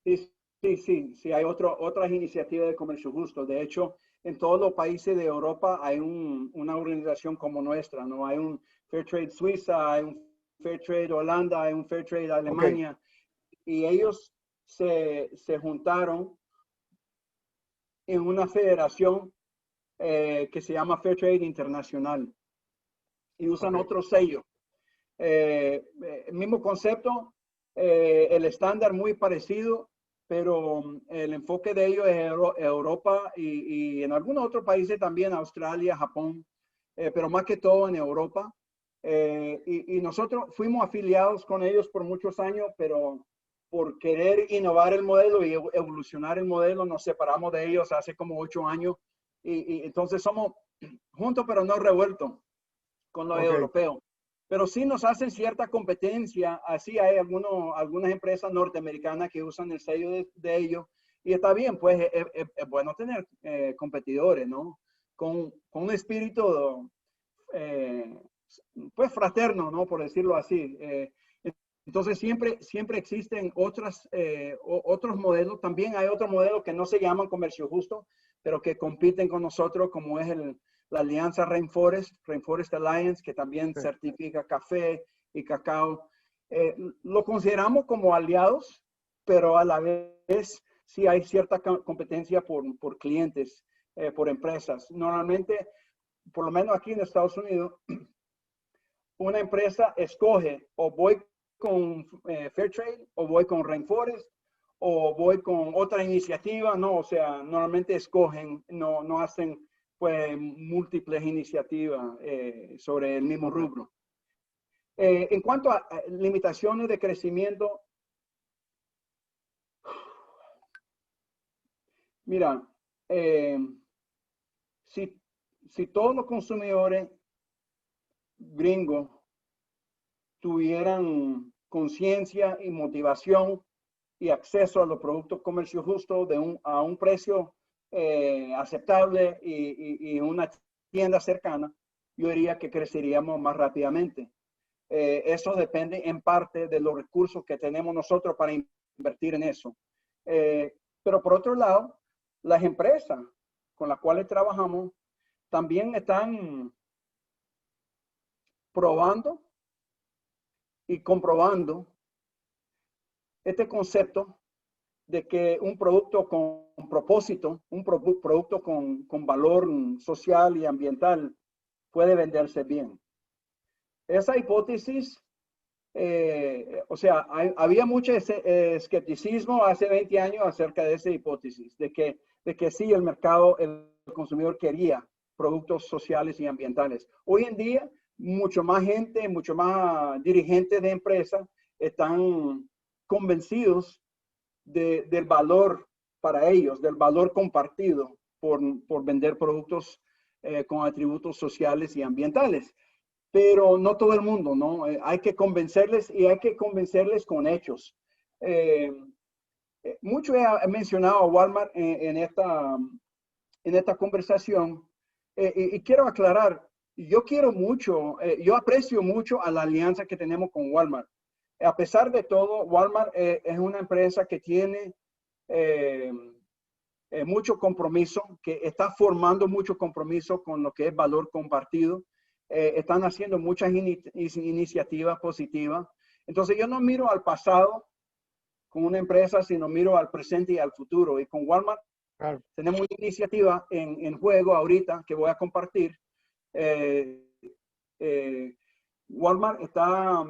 Sí, hay otras iniciativas de comercio justo. De hecho, en todos los países de Europa hay una organización como nuestra, ¿no? Hay un Fairtrade Suiza, hay un Fairtrade Holanda, hay un Fairtrade Alemania, y ellos se juntaron en una federación que se llama Fairtrade Internacional y usan otro sello. El mismo concepto, el estándar muy parecido, pero el enfoque de ellos es Europa y en algunos otros países también, Australia, Japón, pero más que todo en Europa. Y nosotros fuimos afiliados con ellos por muchos años, pero por querer innovar el modelo y evolucionar el modelo, nos separamos de ellos hace como 8 años. Y entonces somos juntos, pero no revueltos con los europeos. Pero sí nos hacen cierta competencia. Así hay algunas empresas norteamericanas que usan el sello de ellos. Y está bien, pues es bueno tener competidores, ¿no? Con un espíritu, pues fraterno, ¿no? Por decirlo así. Entonces siempre existen otros modelos. También hay otros modelos que no se llaman comercio justo, pero que compiten con nosotros, como es la alianza Rainforest Alliance, que también certifica café y cacao. Lo consideramos como aliados, pero a la vez sí hay cierta competencia por clientes, por empresas. Normalmente, por lo menos aquí en Estados Unidos, una empresa escoge o voy con Fairtrade o voy con Rainforest o voy con otra iniciativa, ¿no? O sea, normalmente escogen, no hacen pues múltiples iniciativas sobre el mismo rubro. En cuanto a limitaciones de crecimiento, mira, si todos los consumidores gringos tuvieran conciencia y motivación y acceso a los productos comercio justo a un precio aceptable y una tienda cercana, yo diría que creceríamos más rápidamente. Eso depende en parte de los recursos que tenemos nosotros para invertir en eso. Pero por otro lado, las empresas con las cuales trabajamos también están probando y comprobando este concepto de que un producto con propósito, un producto con valor social y ambiental puede venderse bien. Esa hipótesis, o sea, había mucho escepticismo hace 20 años acerca de esa hipótesis, de que sí, el mercado, el consumidor quería productos sociales y ambientales. Hoy en día, mucho más gente, mucho más dirigentes de empresas están convencidos del valor para ellos, del valor compartido por vender productos con atributos sociales y ambientales. Pero no todo el mundo, ¿no? Hay que convencerles y hay que convencerles con hechos. Mucho he mencionado a Walmart en esta conversación y quiero aclarar, yo quiero mucho, yo aprecio mucho a la alianza que tenemos con Walmart. A pesar de todo, Walmart es una empresa que tiene mucho compromiso, que está formando mucho compromiso con lo que es valor compartido. Están haciendo muchas iniciativas positivas. Entonces yo no miro al pasado con una empresa, sino miro al presente y al futuro. Y con Walmart tenemos una iniciativa en juego ahorita que voy a compartir. Walmart está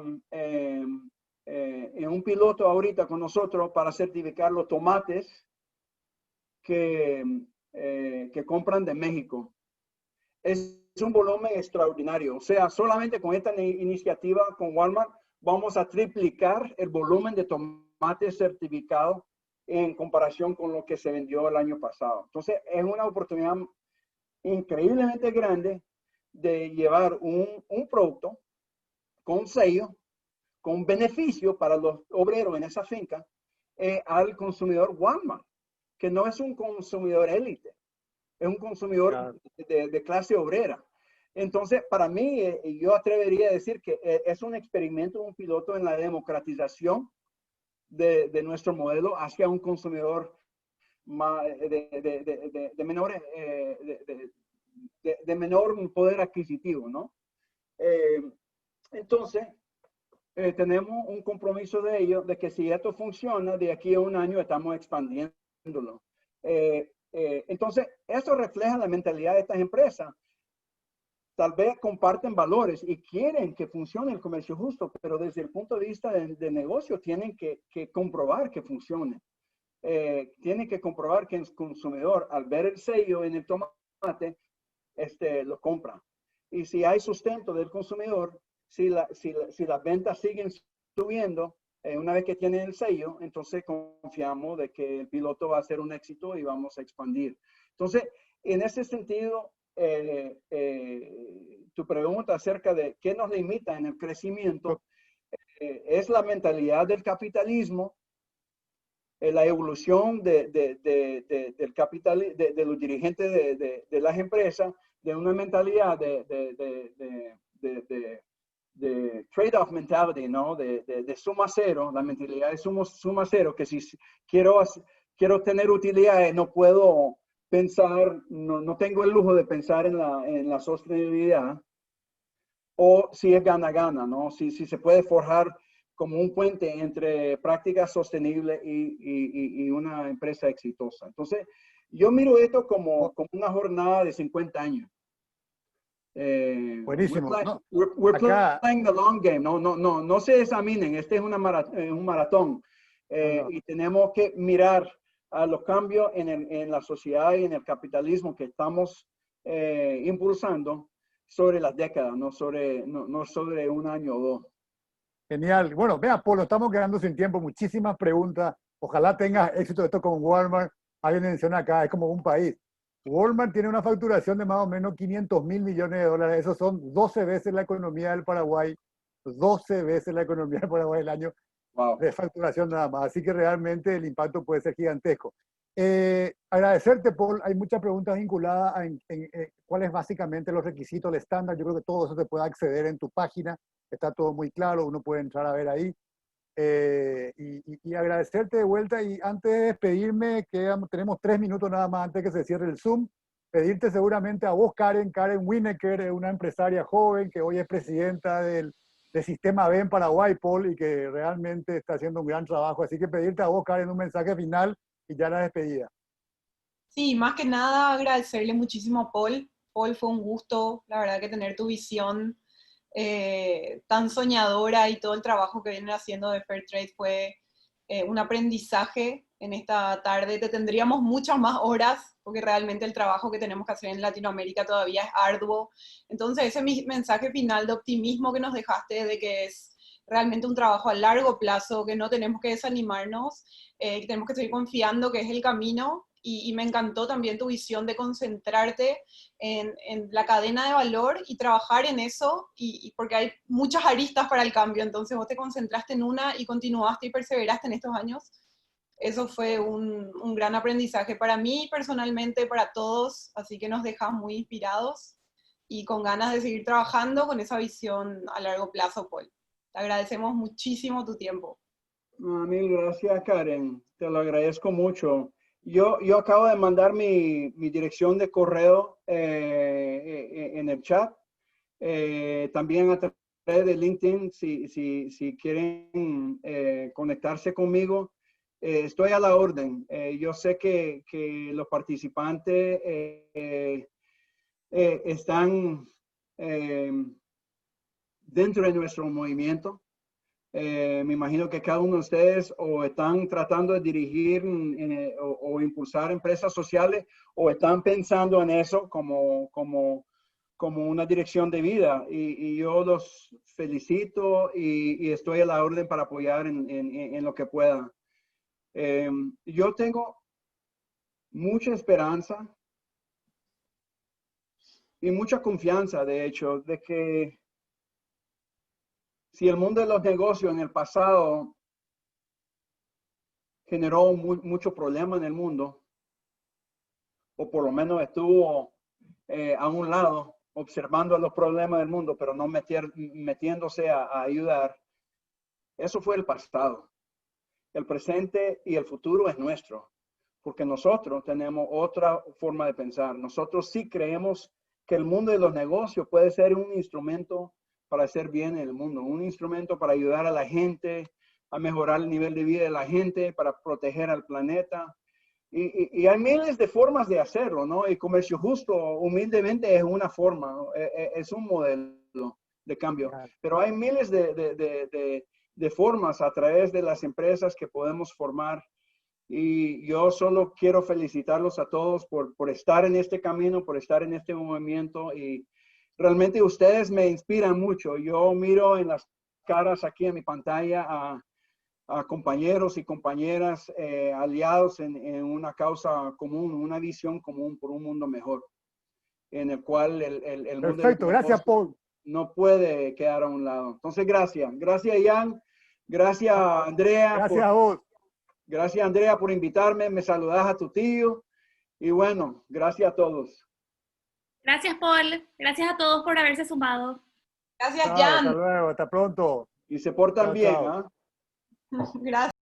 en un piloto ahorita con nosotros para certificar los tomates que compran de México. Es un volumen extraordinario. O sea, solamente con esta iniciativa con Walmart vamos a triplicar el volumen de tomates certificados en comparación con lo que se vendió el año pasado. Entonces, es una oportunidad increíblemente grande de llevar un producto con sello, con beneficio para los obreros en esa finca, al consumidor Walmart, que no es un consumidor élite, es un consumidor de clase obrera. Entonces, para mí, yo atrevería a decir que es un experimento, un piloto en la democratización de nuestro modelo hacia un consumidor más, de menor poder adquisitivo, ¿no? Entonces, tenemos un compromiso de ellos, de que si esto funciona, de aquí a un año estamos expandiéndolo. Entonces, eso refleja la mentalidad de estas empresas. Tal vez comparten valores y quieren que funcione el comercio justo, pero desde el punto de vista de negocio tienen que comprobar que funcione. Tienen que comprobar que el consumidor, al ver el sello en el tomate, lo compra. Y si hay sustento del consumidor, si las ventas siguen subiendo, una vez que tienen el sello, entonces confiamos de que el piloto va a ser un éxito y vamos a expandir. Entonces, en ese sentido, tu pregunta acerca de qué nos limita en el crecimiento es la mentalidad del capitalismo, la evolución del capital, de los dirigentes de las empresas, de una mentalidad de trade-off mentality, ¿no? De suma cero, la mentalidad de suma cero, que si quiero tener utilidades, no puedo pensar, no tengo el lujo de pensar en la sostenibilidad, o si es gana-gana, ¿no? Si se puede forjar como un puente entre prácticas sostenibles y una empresa exitosa. Entonces, yo miro esto como una jornada de 50 años. Buenísimo. We're playing the long game. No se examinen. Este es un maratón. Y tenemos que mirar a los cambios en la sociedad y en el capitalismo que estamos impulsando sobre las décadas, no sobre un año o dos. Genial. Bueno, vea, Polo, estamos quedando sin tiempo. Muchísimas preguntas. Ojalá tengas éxito de esto con Walmart. Alguien menciona acá, es como un país. Walmart tiene una facturación de más o menos 500 mil millones de dólares. Esos son 12 veces la economía del Paraguay. 12 veces la economía del Paraguay el año de facturación nada más. Así que realmente el impacto puede ser gigantesco. Agradecerte, Paul. Hay muchas preguntas vinculadas a cuáles básicamente los requisitos, el estándar. Yo creo que todo eso se puede acceder en tu página. Está todo muy claro. Uno puede entrar a ver ahí. Y agradecerte de vuelta, y antes de despedirme, tenemos 3 minutos nada más antes que se cierre el Zoom, pedirte seguramente a vos, Karen Wienecker, una empresaria joven que hoy es presidenta del Sistema B en Paraguay, Paul, y que realmente está haciendo un gran trabajo, así que pedirte a vos, Karen, un mensaje final y ya la despedida. Sí, más que nada agradecerle muchísimo a Paul. Paul, fue un gusto, la verdad, que tener tu visión tan soñadora, y todo el trabajo que vienen haciendo de Fairtrade fue un aprendizaje en esta tarde. Te tendríamos muchas más horas, porque realmente el trabajo que tenemos que hacer en Latinoamérica todavía es arduo. Entonces ese mensaje final de optimismo que nos dejaste, de que es realmente un trabajo a largo plazo, que no tenemos que desanimarnos, que tenemos que seguir confiando que es el camino. Y me encantó también tu visión de concentrarte en la cadena de valor y trabajar en eso, y porque hay muchas aristas para el cambio, entonces vos te concentraste en una y continuaste y perseveraste en estos años. Eso fue un gran aprendizaje para mí personalmente, para todos, así que nos dejas muy inspirados y con ganas de seguir trabajando con esa visión a largo plazo, Paul. Te agradecemos muchísimo tu tiempo. Mil gracias, Karen. Te lo agradezco mucho. Yo acabo de mandar mi dirección de correo en el chat. También a través de LinkedIn, si quieren conectarse conmigo, estoy a la orden. Yo sé que los participantes están dentro de nuestro movimiento. Me imagino que cada uno de ustedes o están tratando de dirigir o impulsar empresas sociales o están pensando en eso como una dirección de vida. Y yo los felicito y estoy a la orden para apoyar en lo que pueda. Yo tengo mucha esperanza y mucha confianza, de hecho, de que si el mundo de los negocios en el pasado generó mucho problema en el mundo, o por lo menos estuvo a un lado observando los problemas del mundo, pero no metiéndose a ayudar, eso fue el pasado. El presente y el futuro es nuestro, porque nosotros tenemos otra forma de pensar. Nosotros sí creemos que el mundo de los negocios puede ser un instrumento para hacer bien en el mundo, un instrumento para ayudar a la gente, a mejorar el nivel de vida de la gente, para proteger al planeta. Y hay miles de formas de hacerlo, ¿no? Y comercio justo, humildemente, es una forma, ¿no? Es un modelo de cambio. Pero hay miles de formas a través de las empresas que podemos formar. Y yo solo quiero felicitarlos a todos por estar en este camino, por estar en este movimiento. Y realmente ustedes me inspiran mucho. Yo miro en las caras aquí en mi pantalla a compañeros y compañeras aliados en una causa común, una visión común por un mundo mejor, en el cual el mundo Perfecto, gracias, Paul. no puede quedar a un lado. Entonces, gracias. Gracias, Ian. Gracias, Andrea. Gracias a vos. Gracias, Andrea, por invitarme. Me saludas a tu tío. Y bueno, gracias a todos. Gracias, Paul. Gracias a todos por haberse sumado. Gracias, Chao, Jan. hasta luego, hasta pronto. Y se portan Chao, bien, chao. ¿ah? Gracias.